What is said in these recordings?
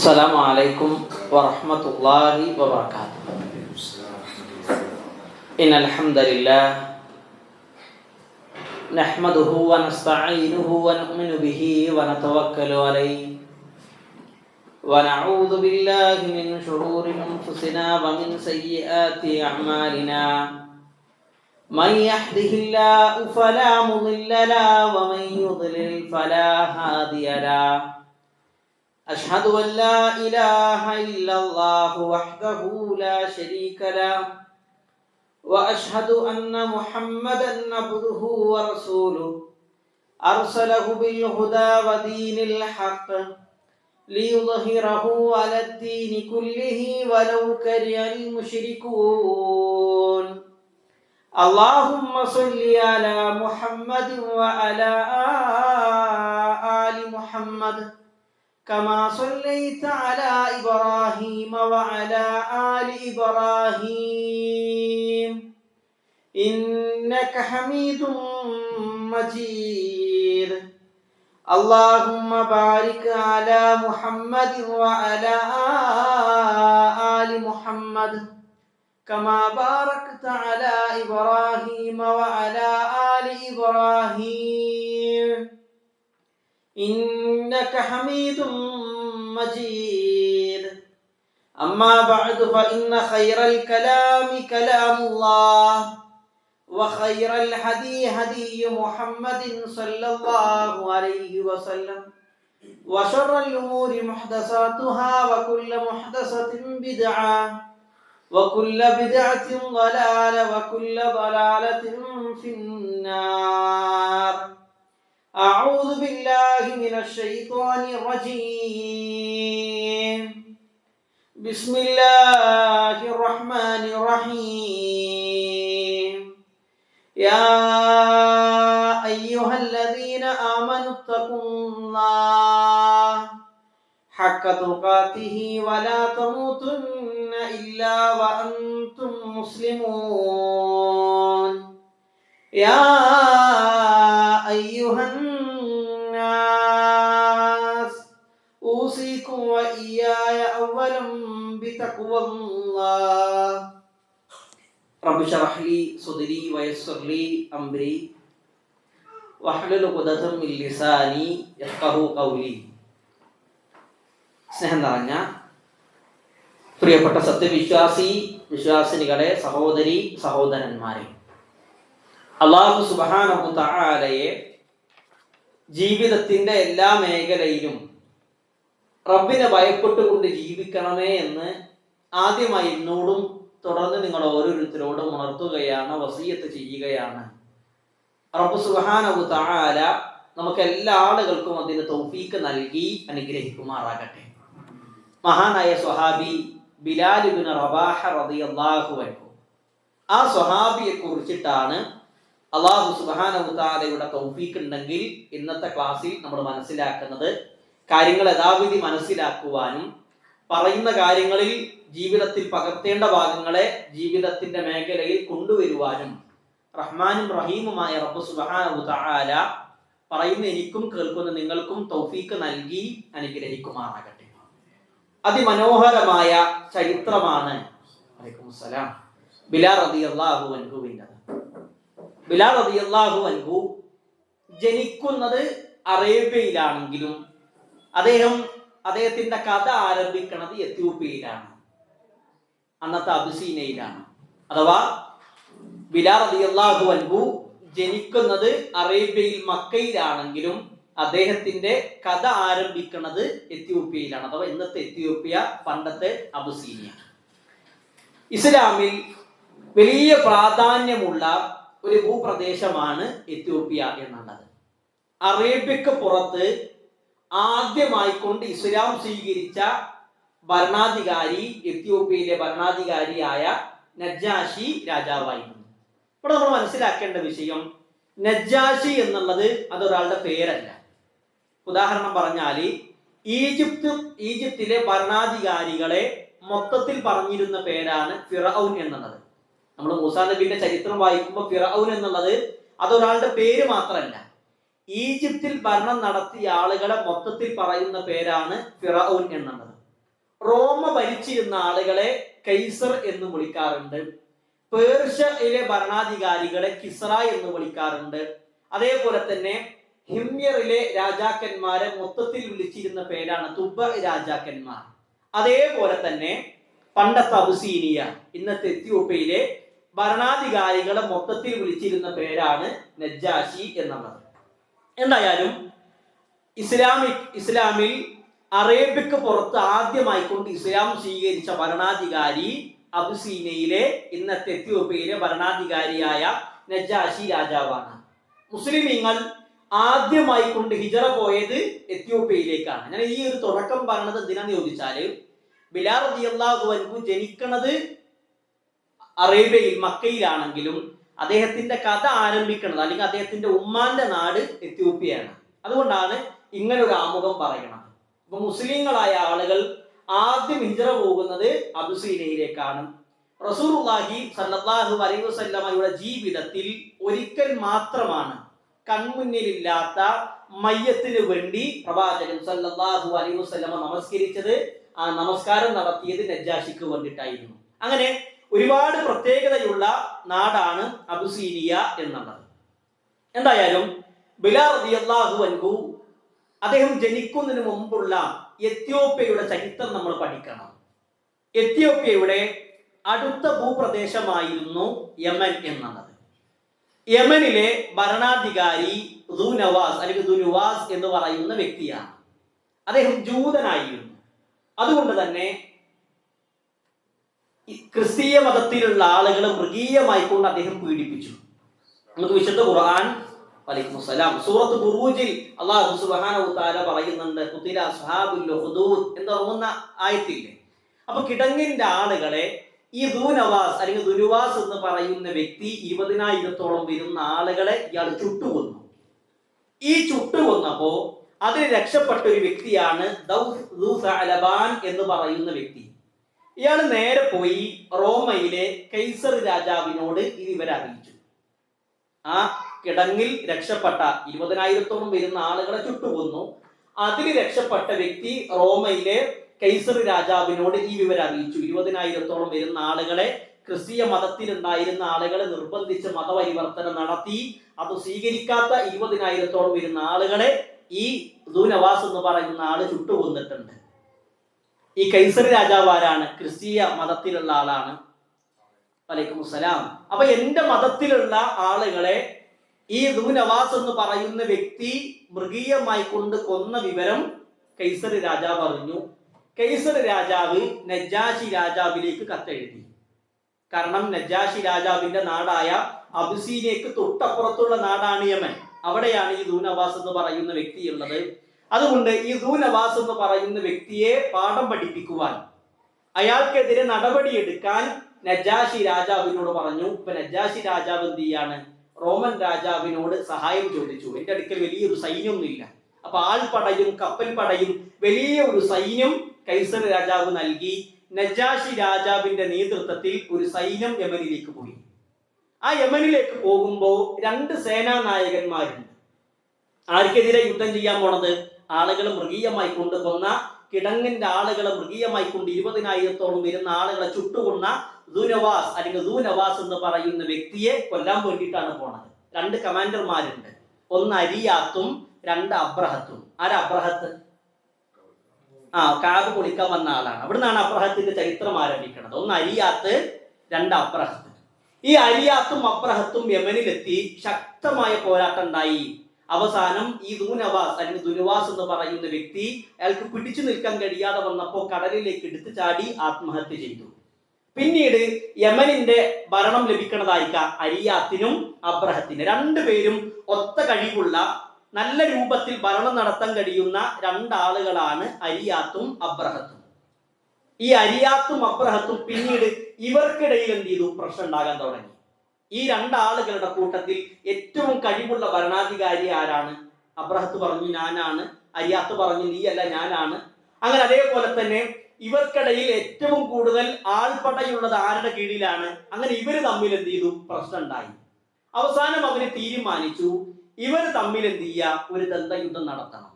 السلام عليكم ورحمة الله وبركاته. إن الحمد لله نحمده ونستعينه ونؤمن به ونتوكل عليه ونعوذ بالله من شرور أنفسنا ومن سيئات أعمالنا. من يهده الله فلا مضل له ومن يضلل فلا هادي له. أشهد أن لا إله إلا الله وحده لا شريك له وأشهد أن محمدا عبده ورسوله أرسله بالهدى ودين الحق ليظهره على الدين كله ولو كره المشركون. اللهم صل على محمد وعلى آل محمد كما صليت على إبراهيم وعلى آل إبراهيم إنك حميد مجيد. اللهم بارك على محمد وعلى آل محمد كما باركت على إبراهيم وعلى آل إبراهيم إنك حميد مجيد. أما بعد فإن خير الكلام كلام الله وخير الهدي هدي محمد صلى الله عليه وسلم وشر الأمور محدثاتها وكل محدثة بدعة وكل بدعة ضلالة وكل ضلالة في النار. أعوذ بالله من الشيطان الرجيم. بسم الله الرحمن الرحيم. يا أيها الذين آمنوا اتقوا الله حق تقاته ولا تموتن إلا وأنتم مسلمون. يا أيها الناس أوصيكم وإياي أولا بتقوى الله. رب اشرح لي صدري ويسر لي أمري واحلل عقدة من لساني يفقهوا قولي. സ്നേഹം നിറഞ്ഞ പ്രിയപ്പെട്ട വിശ്വാസിനികളെ, സഹോദരി സഹോദരന്മാരെ, അല്ലാഹു സുബ്ഹാനഹു തആലയെ ജീവിതത്തിന്റെ എല്ലാ മേഖലയിലും റബ്ബിനെ ഭയപ്പെട്ടുകൊണ്ട് ജീവിക്കണമേ എന്ന് ആദ്യമായി എന്നോടും തുടർന്ന് നിങ്ങൾ ഓരോരുത്തരോടും ഉണർത്തുകയാണ്, വസിയത്ത് ചെയ്യുകയാണ്. റബ്ബ് സുബ്ഹാനഹു തആല നമുക്ക് എല്ലാ ആളുകൾക്കും അതിന് തൗഫീക്ക് നൽകി അനുഗ്രഹിക്കുമാറാകട്ടെ. മഹാനായ സ്വഹാബി ബിലാൽ ഇബ്നു റബാഹ റളിയല്ലാഹു അൻഹു, ആ സ്വഹാബിയെ കുറിച്ചിട്ടാണ് അല്ലാഹു സുബ്ഹാനഹു തആലയുടെ തൗഫീക്ക് ഉണ്ടെങ്കിൽ ഇന്നത്തെ ക്ലാസ്സിൽ നമ്മൾ മനസ്സിലാക്കുന്നത്. കാര്യങ്ങൾ യഥാവിധി മനസ്സിലാക്കുവാനും പറയുന്ന കാര്യങ്ങളിൽ ജീവിതത്തിൽ പകർത്തേണ്ട ഭാഗങ്ങളെ ജീവിതത്തിന്റെ മേഖലയിൽ കൊണ്ടുവരുവാനും റഹ്മാനും റഹീമുമായ റബ്ബ് സുബ്ഹാനഹു തആല പറയുന്ന എനിക്കും കേൾക്കുന്ന നിങ്ങൾക്കും തൗഫീക്ക് നൽകി അനുഗ്രഹിക്കുമാറാകട്ടെ. അതിമനോഹരമായ ചരിത്രമാണ് ബിലാൽ റളിയല്ലാഹു അൻഹുവിൻ്റെ. ബിലാൽ റളിയല്ലാഹു അൻഹു ജനിക്കുന്നത് അറേബ്യയിലാണെങ്കിലും അദ്ദേഹത്തിന്റെ കഥ ആരംഭിക്കുന്നത് എത്യോപ്യയിലാണ്, അന്നത്തെ അബിസീനയിലാണ്. അഥവാ ബിലാൽ റളിയല്ലാഹു അൻഹു ജനിക്കുന്നത് അറേബ്യയിൽ മക്കയിലാണെങ്കിലും അദ്ദേഹത്തിന്റെ കഥ ആരംഭിക്കുന്നത് എത്യോപ്യയിലാണ്. അഥവാ ഇന്നത്തെ എത്യോപ്യ, പണ്ടത്തെ അബിസീനിയ. ഇസ്ലാമിൽ വലിയ പ്രാധാന്യമുള്ള ഒരു ഭൂപ്രദേശമാണ് എത്യോപ്യ എന്നുള്ളത്. അറേബ്യക്ക് പുറത്ത് ആദ്യമായിക്കൊണ്ട് ഇസ്ലാം സ്വീകരിച്ച ഭരണാധികാരി എത്യോപ്യയിലെ ഭരണാധികാരിയായ നജ്ജാഷി രാജാവായിരുന്നു. ഇവിടെ നമ്മൾ മനസ്സിലാക്കേണ്ട വിഷയം, നജ്ജാഷി എന്നുള്ളത് അതൊരാളുടെ പേരല്ല. ഉദാഹരണം പറഞ്ഞാൽ ഈജിപ്തിലെ ഭരണാധികാരികളെ മൊത്തത്തിൽ പറഞ്ഞിരുന്ന പേരാണ് ഫിറഔൻ എന്നുള്ളത്. നമ്മൾ മൂസാ നബിയുടെ ചരിത്രം വായിക്കുമ്പോൾ ഫിറഔൻ എന്നുള്ളത് അതൊരാളുടെ പേര് മാത്രമല്ല, ഈജിപ്തിൽ ഭരണം നടത്തിയ ആളുകളെ മൊത്തത്തിൽ പറയുന്ന പേരാണ് ഫിറഔൻ എന്നുള്ളത്. റോമ ഭരിച്ചിരുന്ന ആളുകളെ കൈസർ എന്ന് വിളിക്കാറുണ്ട്. പേർഷ്യയിലെ ഭരണാധികാരികളെ കിസ്ര എന്ന് വിളിക്കാറുണ്ട്. അതേപോലെ തന്നെ ഹിമ്യറിലെ രാജാക്കന്മാരെ മൊത്തത്തിൽ വിളിച്ചിരുന്ന പേരാണ് തുബ രാജാക്കന്മാർ. അതേപോലെ തന്നെ പണ്ടത്തെ അബുസീനിയ, ഇന്നത്തെ എത്യോപ്യയിലെ ഭരണാധികാരികളെ മൊത്തത്തിൽ വിളിച്ചിരുന്ന പേരാണ് നജ്ജാശി എന്നുള്ളത്. എന്തായാലും ഇസ്ലാമിൽ അറേബ്യക്ക് പുറത്ത് ആദ്യമായിക്കൊണ്ട് ഇസ്ലാം സ്വീകരിച്ച ഭരണാധികാരി അബുസീനയിലെ, ഇന്നത്തെ എത്യോപ്യയിലെ ഭരണാധികാരിയായ നജ്ജാശി രാജാവാണ്. മുസ്ലിമീങ്ങൾ ആദ്യമായി കൊണ്ട് ഹിജറ പോയത് എത്യോപ്യയിലേക്കാണ്. ഞാൻ ഈ ഒരു തുടക്കം പറഞ്ഞത് എന്തിനാന്ന് ചോദിച്ചാല്, ബിലാൽ റളിയല്ലാഹു അൻഹു ജനിക്കുന്നത് അറേബ്യയിൽ മക്കയിലാണെങ്കിലും അദ്ദേഹത്തിന്റെ കഥ ആരംഭിക്കുന്നത്, അല്ലെങ്കിൽ അദ്ദേഹത്തിന്റെ ഉമ്മാന്റെ നാട് എത്യോപ്യയാണ്. അതുകൊണ്ടാണ് ഇങ്ങനെ ഒരു ആമുഖം പറയണത്. അപ്പൊ മുസ്ലിങ്ങളായ ആളുകൾ ആദ്യം ഹിജറ പോകുന്നത് അബുസീനയിലേക്കാണ്. റസൂലുള്ളാഹി സ്വല്ലല്ലാഹു അലൈഹി വസല്ലമയുടെ ജീവിതത്തിൽ ഒരിക്കൽ മാത്രമാണ് കൺമുന്നിലില്ലാത്ത മയ്യത്തിന് വേണ്ടി പ്രവാചകൻ സ്വല്ലല്ലാഹു അലൈഹി വസല്ലമ നമസ്കരിച്ചത്. ആ നമസ്കാരം നടത്തിയത് നജ്ജാശിക്ക് വേണ്ടിയിട്ടായിരുന്നു. അങ്ങനെ ഒരുപാട് പ്രത്യേകതയുള്ള നാടാണ് അബുസീനിയ എന്നുള്ളത്. എന്തായാലും ബിലാൽ റളിയല്ലാഹു അൻഹു അദ്ദേഹം ജനിക്കുന്നതിന് മുമ്പുള്ള എത്യോപ്യയുടെ ചരിത്രം നമ്മൾ പഠിക്കണം. എത്യോപ്യയുടെ അടുത്ത ഭൂപ്രദേശമായിരുന്നു യമൻ എന്നുള്ളത്. യമനിലെ ഭരണാധികാരി ദുനവാസ് അല്ലെങ്കിൽ ദുനുവാസ് എന്ന് പറയുന്ന വ്യക്തിയാണ്. അദ്ദേഹം ജൂതനായിരുന്നു. അതുകൊണ്ട് തന്നെ ക്രിസ്തീയ മതത്തിലുള്ള ആളുകളെ മൃഗീയമായിക്കൊണ്ട് അദ്ദേഹം പീഡിപ്പിച്ചു. നമുക്ക് വിശുദ്ധ ഖുർആൻ വലൈക്കും സലാം സൂറത്ത് ബുറൂജിൽ അല്ലാഹു സുബ്ഹാനഹു വതആല പറയുന്നുണ്ട്, ഖുതില അസ്ഹാബുൽ ഉഖ്ദൂദ് എന്ന് പറയുന്ന ആയത്തില്ലേ. അപ്പൊ കിടങ്ങിന്റെ ആളുകളെ ഈ ദുനവാസ് അല്ലെങ്കിൽ ദുനുവാസ് എന്ന് പറയുന്ന വ്യക്തി 20,000-ഓളം വരുന്ന ആളുകളെ ഇയാൾ ചുട്ടുകൊന്നു. ഈ ചുട്ടുകൊന്നപ്പോ അതിൽ രക്ഷപ്പെട്ട ഒരു വ്യക്തിയാണ് ദൗസഅലബാൻ എന്ന് പറയുന്ന വ്യക്തി. ഇയാൾ നേരെ പോയി റോമയിലെ കൈസർ രാജാവിനോട് ഈ വിവരം അറിയിച്ചു. ആ കിടങ്ങിൽ രക്ഷപ്പെട്ട 20,000-ഓളം വരുന്ന ആളുകളെ ചുട്ടുകൊന്നു. അതിൽ രക്ഷപ്പെട്ട വ്യക്തി റോമയിലെ കൈസർ രാജാവിനോട് ഈ വിവരം അറിയിച്ചു. 20,000-ഓളം വരുന്ന ആളുകളെ, ക്രിസ്തീയ മതത്തിൽ ഉണ്ടായിരുന്ന ആളുകളെ നിർബന്ധിച്ച് മതപരിവർത്തനം നടത്തി. അത് സ്വീകരിക്കാത്ത 20,000-ഓളം വരുന്ന ആളുകളെ ഈ ദുനവാസ് എന്ന് പറയുന്ന ആള് ചുട്ടുകൊന്നിട്ടുണ്ട്. ഈ കൈസർ രാജാവ് ആരാണ്? ക്രിസ്തീയ മതത്തിലുള്ള ആളാണ്. വലൈക്കും സലാം. അപ്പൊ എന്റെ മതത്തിലുള്ള ആളുകളെ ഈ ദുനവാസ് എന്ന് പറയുന്ന വ്യക്തി മൃഗീയമായി കൊണ്ട് കൊന്ന വിവരം കൈസർ രാജാവ് അറിഞ്ഞു. കൈസർ രാജാവ് നജ്ജാശി രാജാവിലേക്ക് കത്തെഴുതി. കാരണം നജ്ജാശി രാജാവിന്റെ നാടായ അബുസീനയ്ക്ക് തൊട്ടപ്പുറത്തുള്ള നാടാണ് യമൻ. അവിടെയാണ് ഈ ദുനവാസ് എന്ന് പറയുന്ന വ്യക്തി ഉള്ളത്. അതുകൊണ്ട് ഈ ദുനവാസ് എന്ന് പറയുന്ന വ്യക്തിയെ പാഠം പഠിപ്പിക്കുവാൻ, അയാൾക്കെതിരെ നടപടിയെടുക്കാൻ നജ്ജാശി രാജാവിനോട് പറഞ്ഞു. ഇപ്പൊ നജ്ജാശി രാജാവ് എന്ത് ചെയ്യാണ്? റോമൻ രാജാവിനോട് സഹായം ചോദിച്ചു. എന്റെ അടുക്കൽ വലിയൊരു സൈന്യമൊന്നുമില്ല. അപ്പൊ ആൾപടയും കപ്പൽ പടയും വലിയ ഒരു സൈന്യം കൈസർ രാജാവ് നൽകി. നജ്ജാശി രാജാവിന്റെ നേതൃത്വത്തിൽ ഒരു സൈന്യം യമനിലേക്ക് പോയി. ആ യമനിലേക്ക് പോകുമ്പോൾ 2 സേനാനായകന്മാരുണ്ട്. ആർക്കെതിരെ യുദ്ധം ചെയ്യാൻ പോണത്? ആളുകൾ മൃഗീയമായി കൊണ്ടുകൊന്ന, കിടങ്ങിന്റെ ആളുകളെ മൃഗീയമായി കൊണ്ട് 20,000-ഓളം വരുന്ന ആളുകളെ ചുട്ടുകൊന്ന ദുനവാസ് അല്ലെങ്കിൽ ദുനവാസ് എന്ന് പറയുന്ന വ്യക്തിയെ കൊല്ലാൻ വേണ്ടിയിട്ടാണ് പോണത്. 2 കമാൻഡർമാരുണ്ട്. ഒന്ന് അരിയാത്തും 2 അബ്രഹത്തും. ആരാ അബ്രഹത്ത്? കാബ് പൊളിക്കാൻ വന്ന ആളാണ്. അവിടുന്നാണ് അബ്രഹത്തിന്റെ ചരിത്രം ആരംഭിക്കുന്നത്. ഒന്ന് അരിയാത്ത്, 2 അബ്രഹത്ത്. ഈ അരിയാത്തും അബ്രഹത്തും യമനിലെത്തി ശക്തമായ പോരാട്ടം ഉണ്ടായി. അവസാനം ഈ ദുനവാസ് അല്ലെങ്കിൽ ദുനുവാസ് എന്ന് പറയുന്ന വ്യക്തി അയാൾക്ക് പിടിച്ചു നിൽക്കാൻ കഴിയാതെ വന്നപ്പോൾ കടലിലേക്ക് എടുത്തു ചാടി ആത്മഹത്യ ചെയ്തു. പിന്നീട് യമനിന്റെ ഭരണം ലഭിക്കുന്നതായിരിക്കാം അരിയാത്തിനും അബ്രഹത്തിനും. 2 പേരും ഒത്ത കഴിവുള്ള, നല്ല രൂപത്തിൽ ഭരണം നടത്താൻ കഴിയുന്ന 2 ആളുകളാണ് അരിയാത്തും അബ്രഹത്തും. ഈ അരിയാത്തും അബ്രഹത്തും പിന്നീട് ഇവർക്കിടയിൽ എന്ത് ചെയ്തു? പ്രശ്നം ഉണ്ടാകാൻ തുടങ്ങി. ഈ 2 ആളുകളുടെ കൂട്ടത്തിൽ ഏറ്റവും കഴിവുള്ള ഭരണാധികാരി ആരാണ്? അബ്രഹത്ത് പറഞ്ഞു ഞാനാണ്. അരിയാത്ത് പറഞ്ഞു നീയല്ല ഞാനാണ്. അങ്ങനെ അതേപോലെ തന്നെ ഇവർക്കിടയിൽ ഏറ്റവും കൂടുതൽ ആൾപ്പടയുള്ളത് ആരുടെ കീഴിലാണ്? അങ്ങനെ ഇവർ തമ്മിൽ എന്ത് ചെയ്തു? പ്രശ്നം ഉണ്ടായി. അവസാനം അവര് തീരുമാനിച്ചു ഇവർ തമ്മിൽ എന്ത് ചെയ്യുക? ഒരു ദന്തയുദ്ധം നടത്തണം.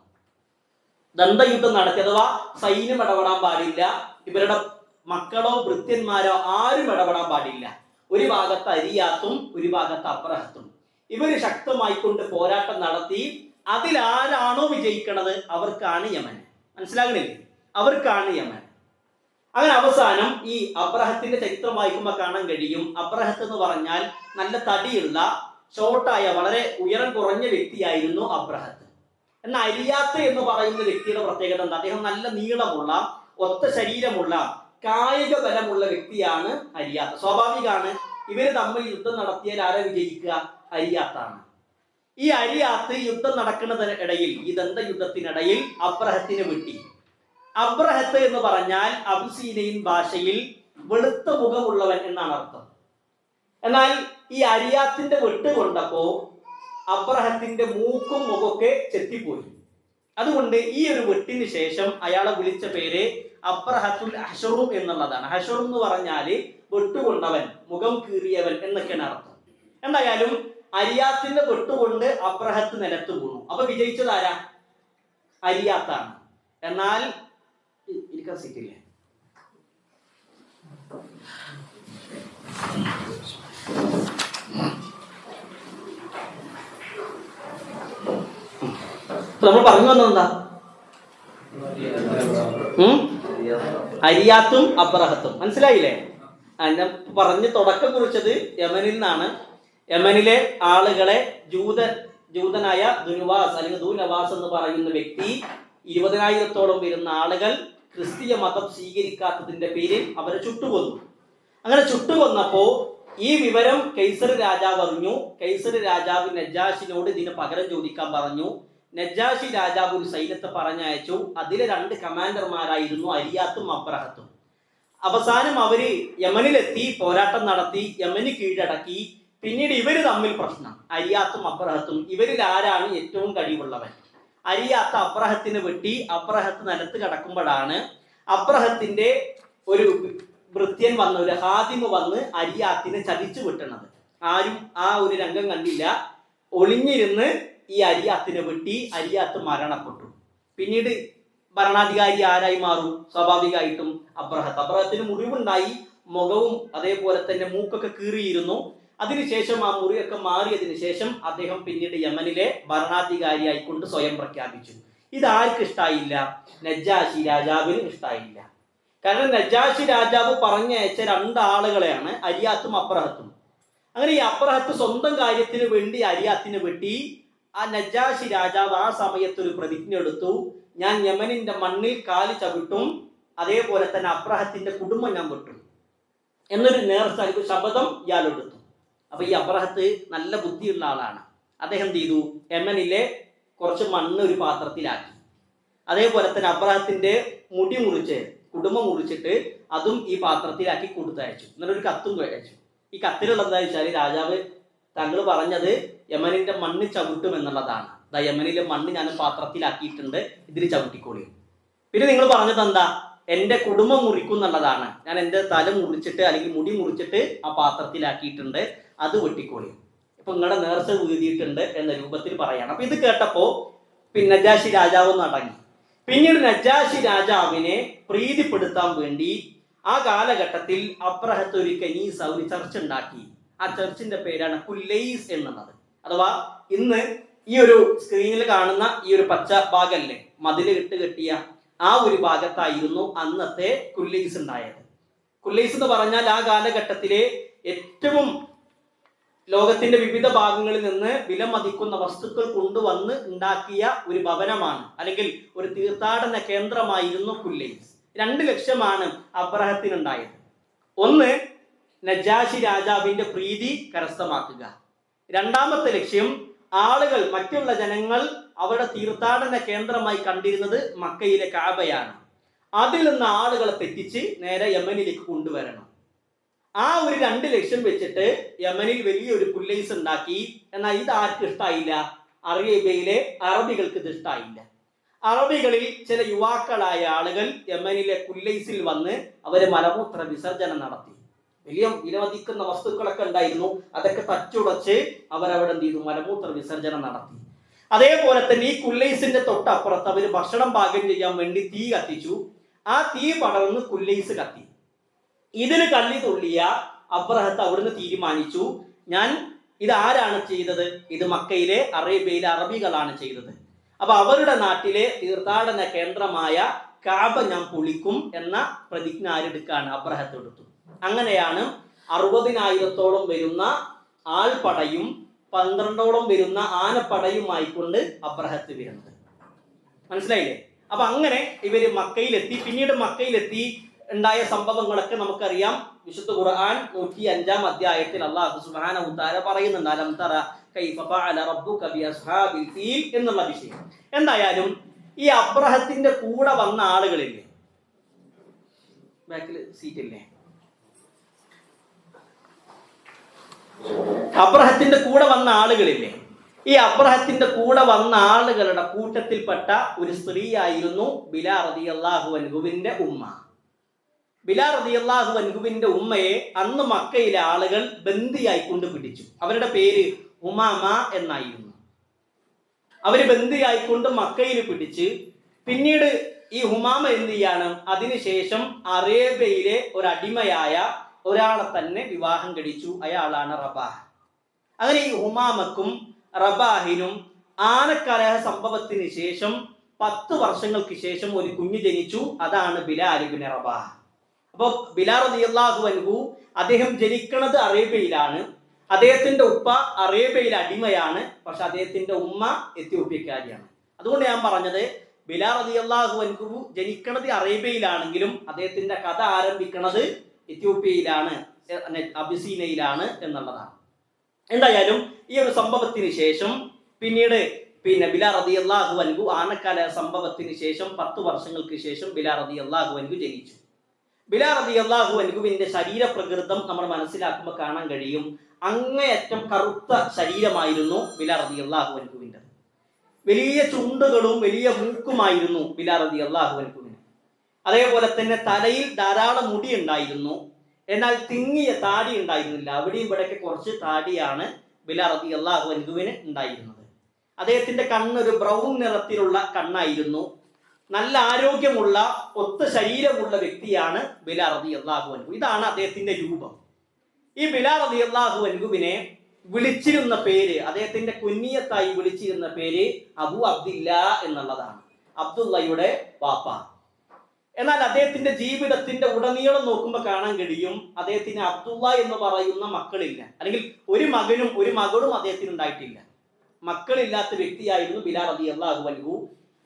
ദന്തയുദ്ധം നടത്തി, അഥവാ സൈന്യം ഇടപെടാൻ പാടില്ല, ഇവരുടെ മക്കളോ ഭൃത്യന്മാരോ ആരും ഇടപെടാൻ പാടില്ല. ഒരു ഭാഗത്ത് അരിയാത്തും ഒരു ഭാഗത്ത് അബ്രഹത്തും. ഇവര് ശക്തമായിക്കൊണ്ട് പോരാട്ടം നടത്തി. അതിലാരാണോ വിജയിക്കണത് അവർക്കാണ് യമൻ. മനസ്സിലാകണില്ലേ? അവർക്കാണ് യമൻ. അങ്ങനെ അവസാനം ഈ അബ്രഹത്തിന്റെ ചരിത്രം വായിക്കുമ്പോൾ കാണാൻ കഴിയും, അബ്രഹത്ത് എന്ന് പറഞ്ഞാൽ നല്ല തടിയുള്ള ഷോർട്ടായ വളരെ ഉയരം കുറഞ്ഞ വ്യക്തിയായിരുന്നു അബ്രഹത്ത്. എന്നാൽ അരിയാത്ത് എന്ന് പറയുന്ന വ്യക്തിയുടെ പ്രത്യേകത എന്താ? അദ്ദേഹം നല്ല നീളമുള്ള ഒത്ത ശരീരമുള്ള കായിക ബലമുള്ള വ്യക്തിയാണ് അരിയാത്ത്. സ്വാഭാവികമാണ്, ഇവര് തമ്മിൽ യുദ്ധം നടത്തിയാൽ ആരെ വിജയിക്കുക? അരിയാത്താണ്. ഈ അരിയാത്ത് യുദ്ധം നടക്കുന്നതിനിടയിൽ, ഈ ദന്തയുദ്ധത്തിനിടയിൽ അബ്രഹത്തിനെ വെട്ടി. അബ്രഹത്ത് എന്ന് പറഞ്ഞാൽ അബിസീനിയൻ ഭാഷയിൽ വെളുത്ത മുഖമുള്ളവൻ എന്നാണ് അർത്ഥം. എന്നാൽ ഈ അരിയാത്തിന്റെ വെട്ട് കൊണ്ടപ്പോ അബ്രഹത്തിന്റെ മൂക്കും മുഖമൊക്കെ ചെത്തിപ്പോയി. അതുകൊണ്ട് ഈ ഒരു വെട്ടിന് ശേഷം അയാളെ വിളിച്ച പേര് അബ്രഹത്തുൽ ഹഷറും എന്നുള്ളതാണ്. ഹഷറും എന്ന് പറഞ്ഞാല് വെട്ടുകൊണ്ടവൻ, മുഖം കീറിയവൻ എന്നൊക്കെയാണ് അർത്ഥം. എന്തായാലും അരിയാത്തിന്റെ വെട്ടുകൊണ്ട് അബ്രഹത്ത് നിലത്ത് വീണു. അപ്പൊ വിജയിച്ചത് ആരാ? അരിയാത്താണ്. എന്നാൽ ഇരിക്കാൻ സീറ്റില്ലേ? നമ്മൾ പറഞ്ഞു വന്നെന്താ? അരിയാത്തും അബ്രഹത്തും. മനസ്സിലായില്ലേ? ഞാൻ പറഞ്ഞ് തുടക്കം കുറിച്ചത് യമനിൽ നിന്നാണ്. യമനിലെ ആളുകളെ ജൂതനായ ദുനുവാസ് അല്ലെങ്കിൽ ദൂനവാസ് എന്ന് പറയുന്ന വ്യക്തി 20,000-ഓളം വരുന്ന ആളുകൾ ക്രിസ്തീയ മതം സ്വീകരിക്കാത്തതിന്റെ പേരിൽ അവരെ ചുട്ടുകൊന്നു. അങ്ങനെ ചുട്ടുകൊന്നപ്പോ ഈ വിവരം കൈസർ രാജാവ് അറിഞ്ഞു. കൈസർ രാജാവ് നജാഷിനോട് ഇതിന് പകരം ചോദിക്കാൻ പറഞ്ഞു. നജാഷി രാജാവ് ഒരു സൈന്യത്തെ പറഞ്ഞയച്ചു. അതിലെ 2 കമാൻഡർമാരായിരുന്നു അരിയാത്തും അബ്രഹത്തും. അവസാനം അവര് യമനിലെത്തി, പോരാട്ടം നടത്തി, യമന് കീഴടക്കി. പിന്നീട് ഇവര് തമ്മിൽ പ്രശ്നം, അരിയാത്തും അബ്രഹത്തും. ഇവരിൽ ആരാണ് ഏറ്റവും കഴിവുള്ളവൻ? അരിയാത്ത അബ്രഹത്തിന് വെട്ടി. അബ്രഹത്ത് നിലത്ത് കിടക്കുമ്പോഴാണ് അബ്രഹത്തിന്റെ ഒരു ഭൃത്യൻ വന്ന്, ഒരു ഹാദിമ് വന്ന് അരിയാത്തിനെ ചതിച്ചു വിട്ടണത്. ആരും ആ ഒരു രംഗം കണ്ടില്ല. ഒളിഞ്ഞിരുന്ന് ഈ അരിയാത്തിനെ വെട്ടി. അരിയാത്ത് മരണപ്പെട്ടു. പിന്നീട് ഭരണാധികാരി ആരായി മാറും? സ്വാഭാവികമായിട്ടും അബ്രഹത്ത്. അബ്രഹത്തിന് മുറിവുണ്ടായി, മുഖവും അതേപോലെ തന്നെ മൂക്കൊക്കെ കീറിയിരുന്നു. അതിനുശേഷം ആ മുറിയൊക്കെ മാറിയതിനു ശേഷം അദ്ദേഹം പിന്നീട് യമനിലെ ഭരണാധികാരിയായിക്കൊണ്ട് സ്വയം പ്രഖ്യാപിച്ചു. ഇതാർക്ക് ഇഷ്ടായില്ല? നജാഷി രാജാവിന് ഇഷ്ടായില്ല. കാരണം നജാഷി രാജാവ് പറഞ്ഞയച്ച 2 ആളുകളെയാണ് അരിയാത്തും അബ്രഹത്തും. അങ്ങനെ ഈ അബ്രഹത്ത് സ്വന്തം കാര്യത്തിന് വേണ്ടി അരിയാത്തിനെ വെട്ടി. ആ നജാഷി രാജാവ് ആ സമയത്ത് ഒരു പ്രതിജ്ഞ എടുത്തു, ഞാൻ യമനിന്റെ മണ്ണിൽ കാല് ചവിട്ടും, അതേപോലെ തന്നെ അബ്രഹത്തിന്റെ കുടുംബം ഞാൻ വെട്ടും എന്നൊരു നേർച്ച, ശപഥം ഇയാൾ എടുത്തു. അപ്പൊ ഈ അബ്രഹത്ത് നല്ല ബുദ്ധിയുള്ള ആളാണ്. അദ്ദേഹം എന്ത് ചെയ്തു? യമനിലെ കുറച്ച് മണ്ണ് ഒരു പാത്രത്തിലാക്കി. അതേപോലെ തന്നെ അബ്രഹത്തിന്റെ മുടി മുറിച്ച്, കുടുംബം മുറിച്ചിട്ട് അതും ഈ പാത്രത്തിലാക്കി കൊടുത്തയച്ചു. എന്നിട്ടൊരു കത്തും അയച്ചു. ഈ കത്തിലുള്ളത് എന്താ വെച്ചാൽ, രാജാവ് താങ്കൾ പറഞ്ഞത് യമനിന്റെ മണ്ണ് ചവിട്ടും എന്നുള്ളതാണ്. യമനിലെ മണ്ണ് ഞാൻ പാത്രത്തിലാക്കിയിട്ടുണ്ട്, ഇതിൽ ചവിട്ടിക്കോളി. പിന്നെ നിങ്ങൾ പറഞ്ഞത് എന്താ? എന്റെ കുടുംബം മുറിക്കും എന്നുള്ളതാണ്. ഞാൻ എന്റെ തല മുറിച്ചിട്ട് അല്ലെങ്കിൽ മുടി മുറിച്ചിട്ട് ആ പാത്രത്തിലാക്കിയിട്ടുണ്ട്, അത് വെട്ടിക്കോളി. ഇപ്പൊ നിങ്ങളുടെ നേർച്ച വീതിയിട്ടുണ്ട് എന്ന രൂപത്തിൽ പറയാണ്. അപ്പൊ ഇത് കേട്ടപ്പോ പിന്നെ നജാഷി രാജാവ് അടങ്ങി. പിന്നീട് നജാഷി രാജാവിനെ പ്രീതിപ്പെടുത്താൻ വേണ്ടി ആ കാലഘട്ടത്തിൽ അബ്രഹത്ത് ഒരു കനീസ, ഒരു ചർച്ച് ഉണ്ടാക്കി. ആ ചർച്ചിന്റെ പേരാണ് കുല്ലൈസ് എന്നുള്ളത്. അഥവാ ഇന്ന് ഈ ഒരു സ്ക്രീനിൽ കാണുന്ന ഈ ഒരു പച്ച ഭാഗല്ലേ, മതില് കെട്ടിയ ആ ഒരു ഭാഗത്തായിരുന്നു അന്നത്തെ കുല്ലൈസ് ഉണ്ടായത്. കുല്ലൈസ് എന്ന് പറഞ്ഞാൽ ആ കാലഘട്ടത്തിലെ ഏറ്റവും ലോകത്തിന്റെ വിവിധ ഭാഗങ്ങളിൽ നിന്ന് വിലമതിക്കുന്ന വസ്തുക്കൾ കൊണ്ടുവന്ന് ഉണ്ടാക്കിയ ഒരു ഭവനമാണ്, അല്ലെങ്കിൽ ഒരു തീർത്ഥാടന കേന്ദ്രമായിരുന്നു കുല്ലൈസ്. 2 ലക്ഷ്യമാണ് അബ്രഹത്തിനുണ്ടായത്. ഒന്ന്, നജാഷി രാജാവിന്റെ പ്രീതി കരസ്ഥമാക്കുക. 2ാമത്തെ ലക്ഷ്യം, ആളുകൾ, മറ്റുള്ള ജനങ്ങൾ അവരുടെ തീർത്ഥാടന കേന്ദ്രമായി കണ്ടിരുന്നത് മക്കയിലെ കാബയാണ്. അതിൽ നിന്ന് ആളുകളെ തെറ്റിച്ച് നേരെ യമനിലേക്ക് കൊണ്ടുവരണം. ആ ഒരു 2 ലക്ഷ്യം വെച്ചിട്ട് യമനിൽ വലിയൊരു കുല്ലൈസ് ഉണ്ടാക്കി. എന്നാൽ ഇത് ആർക്കും ഇഷ്ടായില്ല? അറേബ്യയിലെ അറബികൾക്ക് ഇത് ഇഷ്ടായില്ല. അറബികളിൽ ചില യുവാക്കളായ ആളുകൾ യമനിലെ കുല്ലൈസിൽ വന്ന് അവര് മലമൂത്ര വിസർജനം നടത്തി. വലിയ വിലമതിക്കുന്ന വസ്തുക്കളൊക്കെ ഉണ്ടായിരുന്നു, അതൊക്കെ തച്ചുടച്ച് അവരവിടെ എന്ത് ചെയ്തു? മലമൂത്ര വിസർജനം നടത്തി. അതേപോലെ തന്നെ ഈ കുല്ലൈസിന്റെ തൊട്ടപ്പുറത്ത് അവർ ഭക്ഷണം പാകം ചെയ്യാൻ വേണ്ടി തീ കത്തിച്ചു. ആ തീ പടർന്ന് കുല്ലൈസ് കത്തി. ഇതിന് കള്ളി തുള്ളിയ അബ്രഹത്ത് അവിടുന്ന് തീരുമാനിച്ചു, ഞാൻ ഇത് ആരാണ് ചെയ്തത്? ഇത് മക്കയിലെ അറേബ്യയിലെ അറബികളാണ് ചെയ്തത്. അപ്പൊ അവരുടെ നാട്ടിലെ തീർത്ഥാടന കേന്ദ്രമായ കാബ ഞാൻ പൊളിക്കും എന്ന പ്രതിജ്ഞ ആരെടുക്കാണ്? അബ്രഹത്ത് എടുത്തു. അങ്ങനെയാണ് 60,000-ഓളം വരുന്ന ആൾപടയും 12-ഓളം വരുന്ന ആനപ്പടയുമായിക്കൊണ്ട് അബ്രഹത്ത് വരുന്നത്. മനസ്സിലായില്ലേ? അപ്പൊ അങ്ങനെ ഇവര് മക്കയിലെത്തി. പിന്നീട് മക്കയിലെത്തി ഉണ്ടായ സംഭവങ്ങളൊക്കെ നമുക്കറിയാം. വിശുദ്ധ ഖുർആൻ 105-ാം അധ്യായത്തിൽ അല്ലാഹു സുബ്ഹാനഹു വ തആല പറയുന്നുണ്ട്, അലം തറ കൈഫ ഫഅല റബ്ബുക ബി അസ്ഹാബിൽ ഫീൽ എന്നുള്ള വിഷയം. എന്തായാലും ഈ അബ്രഹത്തിന്റെ കൂടെ വന്ന ആളുകളില്ലേ, ബാക്കിൽ സീറ്റ് ഇല്ലേ, അബ്രഹത്തിന്റെ കൂടെ വന്ന ആളുകളില്ലേ, ഈ അബ്രഹത്തിന്റെ കൂടെ വന്ന ആളുകളുടെ കൂട്ടത്തിൽപ്പെട്ട ഒരു സ്ത്രീയായിരുന്നു ബിലാൽ റളിയല്ലാഹു അൻഹുവിന്റെ ഉമ്മ. ബിലാൽ റളിയല്ലാഹു അൻഹുവിന്റെ ഉമ്മയെ അന്ന് മക്കയിലെ ആളുകൾ ബന്ദിയായിക്കൊണ്ട് പിടിച്ചു. അവരുടെ പേര് ഉമാമ എന്നായിരുന്നു. അവര് ബന്ദിയായിക്കൊണ്ട് മക്കയിൽ പിടിച്ച് പിന്നീട് ഈ ഹുമാമ എന്ത് ചെയ്യാണ്? അതിനുശേഷം അറേബ്യയിലെ ഒരു അടിമയായ ഒരാളെ തന്നെ വിവാഹം കഴിച്ചു. അയാളാണ് റബാഹ്. അങ്ങനെ ഈ ഹുമാമക്കും റബാഹിനും ആനക്കലഹ സംഭവത്തിന് ശേഷം 10 വർഷങ്ങൾക്ക് ശേഷം ഒരു കുഞ്ഞ് ജനിച്ചു. അതാണ് ബിലാൽ ഇബ്നു റബാഹ്. അപ്പോൾ ബിലാൽ റളിയല്ലാഹു അൻഹു അദ്ദേഹം ജനിക്കുന്നത് അറേബ്യയിലാണ്. അദ്ദേഹത്തിന്റെ ഉപ്പ അറേബ്യയിലെ അടിമയാണ്. പക്ഷെ അദ്ദേഹത്തിന്റെ ഉമ്മ എത്യോപ്യക്കാരിയാണ്. അതുകൊണ്ട് ഞാൻ പറഞ്ഞത് ബിലാൽ റളിയല്ലാഹു അൻഹു ജനിക്കുന്നത് അറേബ്യയിലാണെങ്കിലും അദ്ദേഹത്തിന്റെ കഥ ആരംഭിക്കുന്നത് എത്യോപ്യയിലാണ്, അബിസീനയിലാണ് എന്നുള്ളതാണ്. എന്തായാലും ഈ ഒരു സംഭവത്തിന് ശേഷം പിന്നീട് ബിലാൽ റളിയല്ലാഹു അൻഹു ആനക്കാല സംഭവത്തിന് ശേഷം 10 വർഷങ്ങൾക്ക് ശേഷം ബിലാൽ റളിയല്ലാഹു അൻഹു ജനിച്ചു. ബിലാൽ റളിയല്ലാഹു അൻഹുവിന്റെ ശരീരപ്രകൃതം നമ്മൾ മനസ്സിലാക്കുമ്പോൾ കാണാൻ കഴിയും. അങ്ങേയറ്റം കറുത്ത ശരീരമായിരുന്നു ബിലാൽ റളിയല്ലാഹു അൻഹുവിന്റെ. വലിയ ചുണ്ടുകളും വലിയ മൂക്കുമായിരുന്നു ബിലാൽ റളിയല്ലാഹു അൻഹുവിന്. അതേപോലെ തന്നെ തലയിൽ ധാരാളം മുടി ഉണ്ടായിരുന്നു. എന്നാൽ തിങ്ങിയ താടി ഉണ്ടായിരുന്നില്ല. അവിടെയും ഇവിടെയൊക്കെ കുറച്ച് താടിയാണ് ബിലാൽ റളിയല്ലാഹു അൻഹുവിന് ഉണ്ടായിരുന്നത്. അദ്ദേഹത്തിന്റെ കണ്ണൊരു ബ്രൗൺ നിറത്തിലുള്ള കണ്ണായിരുന്നു. നല്ല ആരോഗ്യമുള്ള ഒത്ത ശരീരമുള്ള വ്യക്തിയാണ് ബിലാൽ റളിയല്ലാഹു അൻഹു. ഇതാണ് അദ്ദേഹത്തിന്റെ രൂപം. ഈ ബിലാൽ റളിയല്ലാഹു അൻഹുവിനെ വിളിച്ചിരുന്ന പേര്, അദ്ദേഹത്തിന്റെ കുഞ്ഞിയത്തായി വിളിച്ചിരുന്ന പേര് അബു അബ്ദില്ല എന്നുള്ളതാണ്, അബ്ദുള്ളയുടെ വാപ്പ. എന്നാൽ അദ്ദേഹത്തിന്റെ ജീവിതത്തിന്റെ ഉടനീളം നോക്കുമ്പോൾ കാണാൻ കഴിയും അദ്ദേഹത്തിന് അബ്ദുള്ള എന്ന് പറയുന്ന മക്കളില്ല, അല്ലെങ്കിൽ ഒരു മകനും ഒരു മകളും അദ്ദേഹത്തിന് ഉണ്ടായിട്ടില്ല. മക്കളില്ലാത്ത വ്യക്തിയായിരുന്നു ബിലാൽ റളിയല്ലാഹു അൻഹു.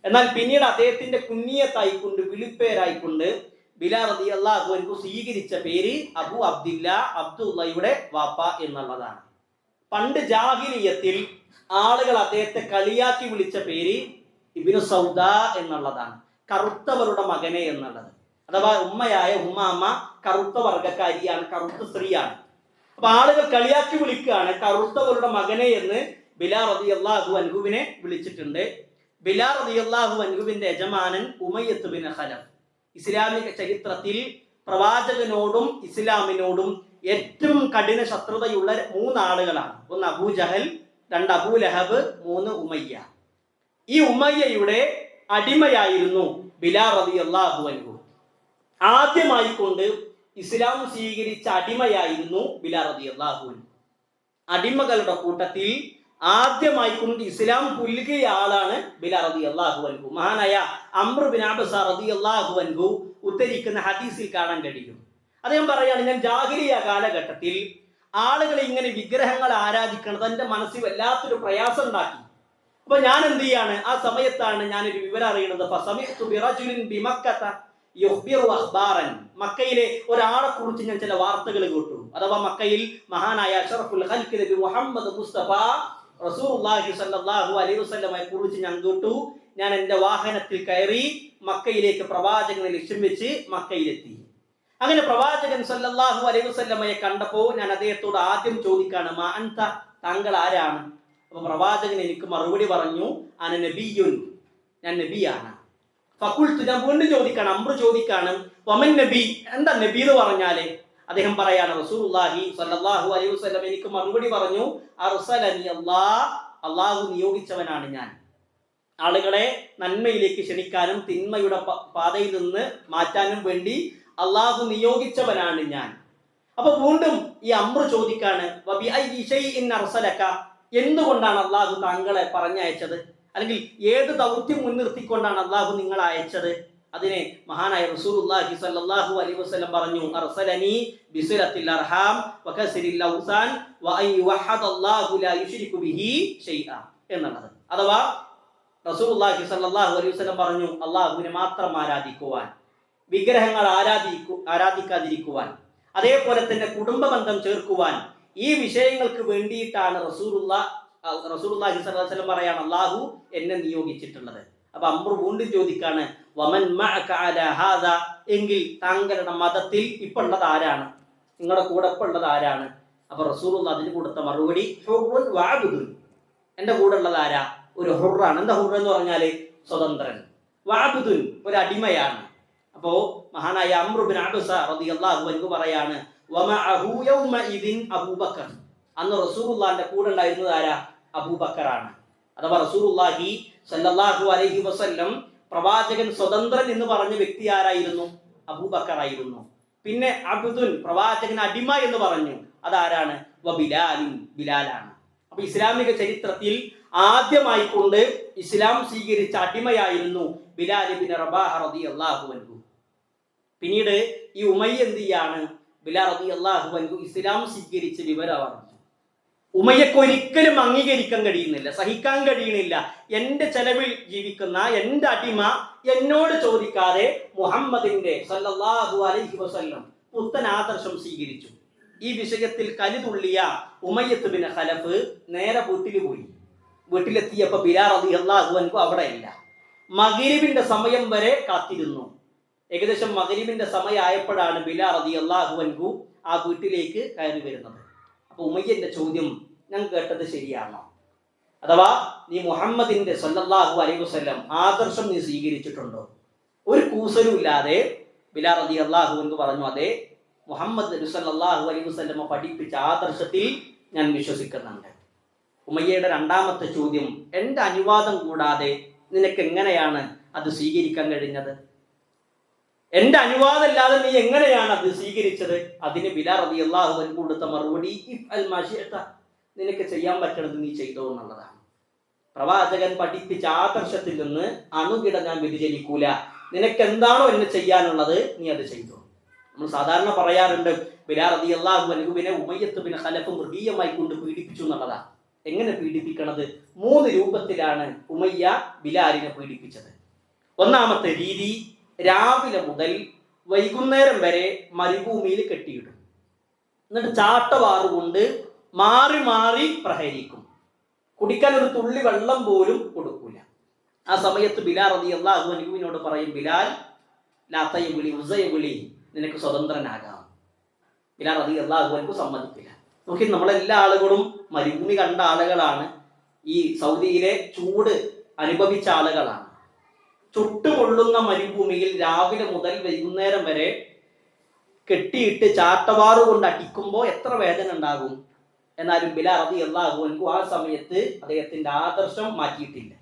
എന്നാൽ പിന്നീട് അദ്ദേഹത്തിന്റെ കുഞ്ഞിയത്തായിക്കൊണ്ട് വിളിപ്പേരായിക്കൊണ്ട് ബിലാൽ റളിയല്ലാഹു അൻഹു സ്വീകരിച്ച പേര് അബു അബ്ദില്ല, അബ്ദുള്ളയുടെ വാപ്പ എന്നുള്ളതാണ്. പണ്ട് ജാഹിലിയത്തിൽ ആളുകൾ അദ്ദേഹത്തെ കളിയാക്കി വിളിച്ച പേര് ഇബ്നു സൗദ എന്നുള്ളതാണ്, കറുത്തവരുടെ മകനെ എന്നുള്ളത്. അഥവാ ഉമ്മയായ ഉമ്മാമ കറുത്ത വർഗക്കാരിയാണ്, കറുത്ത സ്ത്രീയാണ്. അപ്പൊ ആളുകൾ കളിയാക്കി വിളിക്കുകയാണ് കറുത്തവരുടെ മകനെ എന്ന് ബിലാൽ റളിയല്ലാഹു അൻഹുവിനെ വിളിച്ചിട്ടുണ്ട്. ബിലാൽ റളിയല്ലാഹു അൻഹുവിന്റെ യജമാനൻ ഉമയ്യത്ത് ബിൻ ഖലഫ്. ഇസ്ലാമിക ചരിത്രത്തിൽ പ്രവാചകനോടും ഇസ്ലാമിനോടും ഏറ്റവും കഠിന ശത്രുതയുള്ള 3 ആളുകളാണ്. 1 അബൂ ജഹൽ, 2 അബൂ ലഹബ്, 3 ഉമയ്യ. ഈ ഉമയ്യയുടെ അടിമയായിരുന്നു ബിലാൽ റളിയല്ലാഹു അൻഹു. ആദ്യമായി കൊണ്ട് ഇസ്ലാം സ്വീകരിച്ച അടിമയായിരുന്നു ബിലാൽ റളിയല്ലാഹു അൻഹു. അടിമകളുടെ കൂട്ടത്തിൽ ആദ്യമായി കൊണ്ട് ഇസ്ലാം പുൽകിയ ആളാണ് ബിലാൽ റളിയല്ലാഹു അൻഹു. മഹാനായ അംർ ബിൻ അബ്സ റളിയല്ലാഹു അൻഹു ഉദ്ധരിക്കുന്ന ഹദീസിൽ കാണാൻ കഴിയും. അദ്ദേഹം പറയാണ്, ഞാൻ ജാഹിലിയ കാലഘട്ടത്തിൽ ആളുകൾ ഇങ്ങനെ വിഗ്രഹങ്ങൾ ആരാധിക്കുന്നത് എൻ്റെ മനസ്സിൽ വല്ലാത്തൊരു പ്രയാസം ഉണ്ടാക്കി. അപ്പൊ ഞാൻ എന്ത് ചെയ്യാണ്, ആ സമയത്താണ് ഞാനൊരു വിവരം അറിയുന്നത്. മക്കയിലെ ഒരാളെ കുറിച്ച് ഞാൻ ചില വാർത്തകൾ കേട്ടു. അഥവാ മക്കയിൽ മഹാനായ അഷ്റഫുൽ ഖൽഖ് നബി മുഹമ്മദ് മുസ്തഫ റസൂലുള്ളാഹി സ്വല്ലല്ലാഹു അലൈഹി വസല്ലമയെ കുറിച്ച് ഞാൻ കേട്ടു. ഞാൻ എൻ്റെ വാഹനത്തിൽ കയറി മക്കയിലേക്ക് പ്രവാചകനെ ലക്ഷ്യം വെച്ച് മക്കയിലെത്തി. അങ്ങനെ പ്രവാചകൻ സ്വല്ലല്ലാഹു അലൈഹി വസല്ലമയെ കണ്ടപ്പോൾ ഞാൻ അദ്ദേഹത്തോട് ആദ്യം ചോദിക്കാണ്, മാ അൻത, താങ്കൾ ആരാണ്? അപ്പൊ പ്രവാചകൻ എനിക്ക് മറുപടി പറഞ്ഞു, അന നബിയുൻ, ഞാൻ നബിയാണ്. ഫഖുൽതു, ഞാൻ വീണ്ടും ചോദിക്കാണ്, അംർ ചോദിക്കാണ്, വമൻ നബി, എന്താ നബി എന്ന് പറഞ്ഞാലേ? അദ്ദേഹം പറയാണ്, റസൂലുള്ളാഹി സ്വല്ലല്ലാഹു അലൈഹി വസല്ലം എനിക്ക് മറുപടി പറഞ്ഞു, അർസലനി അല്ലാഹ് അള്ളാഹു നിയോഗിച്ചവനാണ് ഞാൻ. ആളുകളെ നന്മയിലേക്ക് ക്ഷണിക്കാനും തിന്മയുടെ പാതയിൽ നിന്ന് മാറ്റാനും വേണ്ടി അള്ളാഹു നിയോഗിച്ചവനാണ് ഞാൻ. അപ്പൊ വീണ്ടും ഈ അംറ് ചോദിക്കാണ്, എന്തുകൊണ്ടാണ് അള്ളാഹു താങ്കളെ പറഞ്ഞയച്ചത്, അല്ലെങ്കിൽ ഏത് ദൗത്യം മുൻനിർത്തിക്കൊണ്ടാണ് അള്ളാഹു നിങ്ങളെ അയച്ചത്? അതിനെ മഹാനായ റസൂലുള്ളാഹി സ്വല്ലല്ലാഹു അലൈഹി വസല്ലം പറഞ്ഞു, അർസലനി ബിസിലത്തിൽ അർഹാം വകസ്രിൽ ഔസാൻ വഅൻ യുവഹദല്ലാഹു ലാ യുശ്രികു ബിഹി ഷൈഅ എന്നുള്ളത്. അഥവാ റസൂലുള്ളാഹി സ്വല്ലല്ലാഹു അലൈഹി വസല്ലം പറഞ്ഞു, അള്ളാഹുവിനെ മാത്രം ആരാധിക്കുവാൻ, വിഗ്രഹങ്ങൾ ആരാധിക്കാതിരിക്കുവാൻ, അതേപോലെ തന്നെ കുടുംബബന്ധം ചേർക്കുവാൻ, ഈ വിഷയങ്ങൾക്ക് വേണ്ടിയിട്ടാണ് റസൂലുള്ളാഹി സ്വല്ലല്ലാഹു അലൈഹി വസല്ലം പറയാണ് അള്ളാഹു എന്നെ നിയോഗിച്ചിട്ടുള്ളത്. അപ്പൊ അംറ് വീണ്ടും ചോദിക്കാണ്, വമൻ മഅക അലാ ഹാദാ, എങ്കിൽ താങ്കളുടെ മതത്തിൽ ഇപ്പൊ ഉള്ളത് ആരാണ്, നിങ്ങളുടെ കൂടെ ഇപ്പൊ ഉള്ളത് ആരാണ്? അപ്പൊ റസൂലുള്ളാഹി അതിന് കൊടുത്ത മറുപടി, ഹുർറുൻ വഅബ്ദുൻ, എന്റെ കൂടെ ഉള്ളത് ആരാ? ഒരു ഹുറാണ്. എന്താ ഹുർ എന്ന് പറഞ്ഞാല് സ്വതന്ത്രൻ. വഅബ്ദുൻ, ഒരു അടിമയാണ്. അപ്പോ മഹാനായ അംറ് ഇബ്നു അബ്സ റളിയല്ലാഹു അൻഹു പറയാണ്, വമഅഹു യൗമഇദിൻ അബൂബക്കർ, അന്ന് റസൂലുള്ളാഹിന്റെ കൂടെ ഉണ്ടായിരുന്നത് ആരാ? അബൂബക്കറാണ്. അഥവാ റസൂലുള്ളാഹി സ്വല്ലല്ലാഹു അലൈഹി വസല്ലം പ്രവാചകൻ സ്വതന്ത്രൻ എന്ന് പറഞ്ഞ വ്യക്തി ആരായിരുന്നു? അബൂബക്കറായിരുന്നു. പിന്നെ അബ്ദുൻ, പ്രവാചകൻ അടിമ എന്ന് പറഞ്ഞു, അതാരാണ്? വബിലാലുൻ, ബിലാലാണ്. അപ്പൊ ഇസ്ലാമിക ചരിത്രത്തിൽ ആദ്യമായിക്കൊണ്ട് ഇസ്ലാം സ്വീകരിച്ച അടിമയായിരുന്നു ബിലാൽ ഇബ്നു റബാഹ റളിയല്ലാഹു അൻഹു. പിന്നീട് ഈ ഉമയ്യ എന്ത് ചെയ്യാണ്? ബിലാൽ റളിയല്ലാഹു അൻഹു ഇസ്ലാം സ്വീകരിച്ച വിവരം അറിഞ്ഞു. ഉമയ്യക്ക് ഒരിക്കലും അംഗീകരിക്കാൻ കഴിയുന്നില്ല, സഹിക്കാൻ കഴിയുന്നില്ല. എന്റെ ചെലവിൽ ജീവിക്കുന്ന എന്റെ അടിമ എന്നോട് ചോദിക്കാതെ മുഹമ്മദിന്റെ സല്ലല്ലാഹു അലൈഹി വസല്ലം പുത്തൻ ആദർശം സ്വീകരിച്ചു. ഈ വിഷയത്തിൽ കലിതുള്ളിയ ഉമയ്യത്ത് ബിൻ ഖലഫ് നേരെ വീട്ടിൽ പോയി. വീട്ടിലെത്തിയപ്പോ ബിലാൽ റളിയല്ലാഹു അൻഹു അവിടെ ഇല്ല. മഗ്‌രിബിന്റെ സമയം വരെ കാത്തിരുന്നു. ഏകദേശം മഗ്‌രിബിന്റെ സമയമായപ്പോഴാണ് ബിലാൽ റളിയല്ലാഹു അൻഹു ആ വീട്ടിലേക്ക് കയറി വരുന്നത്. അപ്പൊ ഉമയ്യന്റെ ചോദ്യം, ഞാൻ കേട്ടത് ശരിയാണോ? അഥവാ നീ മുഹമ്മദിന്റെ സല്ലല്ലാഹു അലൈഹി വസല്ലം ആദർശം നീ സ്വീകരിച്ചിട്ടുണ്ടോ? ഒരു കൂസലും ഇല്ലാതെ ബിലാൽ റളിയല്ലാഹു അൻഹു പറഞ്ഞു, അതെ, മുഹമ്മദ് നബി സല്ലല്ലാഹു അലൈഹി വസല്ലം പഠിപ്പിച്ച ആദർശത്തിൽ ഞാൻ വിശ്വസിക്കുന്നുണ്ട്. ഉമയ്യയുടെ രണ്ടാമത്തെ ചോദ്യം, എന്റെ അനുവാദം കൂടാതെ നിനക്ക് എങ്ങനെയാണ് അത് സ്വീകരിക്കാൻ കഴിഞ്ഞത്? എന്റെ അനുവാദം ഇല്ലാതെ നീ എങ്ങനെയാണ് അത് സ്വീകരിച്ചത്? അതിന് ബിലാൽ റളിയല്ലാഹു അൻഹു കൊടുത്ത മറുപടി, ഇഫ്അൽ മാ ശിഅത, നിനക്ക് ചെയ്യാൻ പറ്റണത് നീ ചെയ്തോ എന്നുള്ളതാണ്. പ്രവാചകൻ പഠിപ്പിച്ച ആദർശത്തിൽ നിന്ന് അണുകിട ഞാൻ വ്യതിചലിക്കൂല. നിനക്ക് എന്താണോ എന്നെ ചെയ്യാനുള്ളത് നീ അത് ചെയ്തോ. നമ്മൾ സാധാരണ പറയാറുണ്ട്, ബിലാൽ റളിയല്ലാഹു അൻഹുവിനെ ഉമയ്യത്ത് ബിൻ ഖലഫ് മൃഗീയമായി കൊണ്ട് പീഡിപ്പിച്ചു എന്നുള്ളതാണ്. എങ്ങനെ പീഡിപ്പിക്കണത്? 3 രൂപത്തിലാണ് ഉമയ്യ ബിലാലിനെ പീഡിപ്പിച്ചത്. ഒന്നാമത്തെ രീതി, രാവിലെ മുതൽ വൈകുന്നേരം വരെ മരുഭൂമിയിൽ കെട്ടിയിടും. എന്നിട്ട് ചാട്ടവാറുകൊണ്ട് മാറി മാറി പ്രഹരിക്കും. കുടിക്കാൻ ഒരു തുള്ളി വെള്ളം പോലും കൊടുക്കൂല. ആ സമയത്ത് ബിലാൽ റളിയല്ലാഹു അൻഹുവിനോട് പറയും, ബിലാൽ, ലാത്തയെ വിളി, ഉസയെ വിളി, നിനക്ക് സ്വതന്ത്രനാകാം. ബിലാൽ റളിയല്ലാഹു അൻഹു സമ്മതിക്കില്ല. നോക്കി, നമ്മളെല്ലാ ആളുകളും മരുഭൂമി കണ്ട ആളുകളാണ്. ഈ സൗദിയിലെ ചൂട് അനുഭവിച്ച ആളുകളാണ്. ചുട്ടുപൊള്ളുന്ന മരുഭൂമിയിൽ രാവിലെ മുതൽ വൈകുന്നേരം വരെ കെട്ടിയിട്ട് ചാട്ടവാറ് കൊണ്ട് അടിക്കുമ്പോൾ എത്ര വേദന ഉണ്ടാകും. എന്നാലും ബിലാൽ റളിയല്ലാഹു അൻഹു ആ സമയത്ത് അദ്ദേഹത്തിന്റെ ആദർശം മാറ്റിയിട്ടില്ല.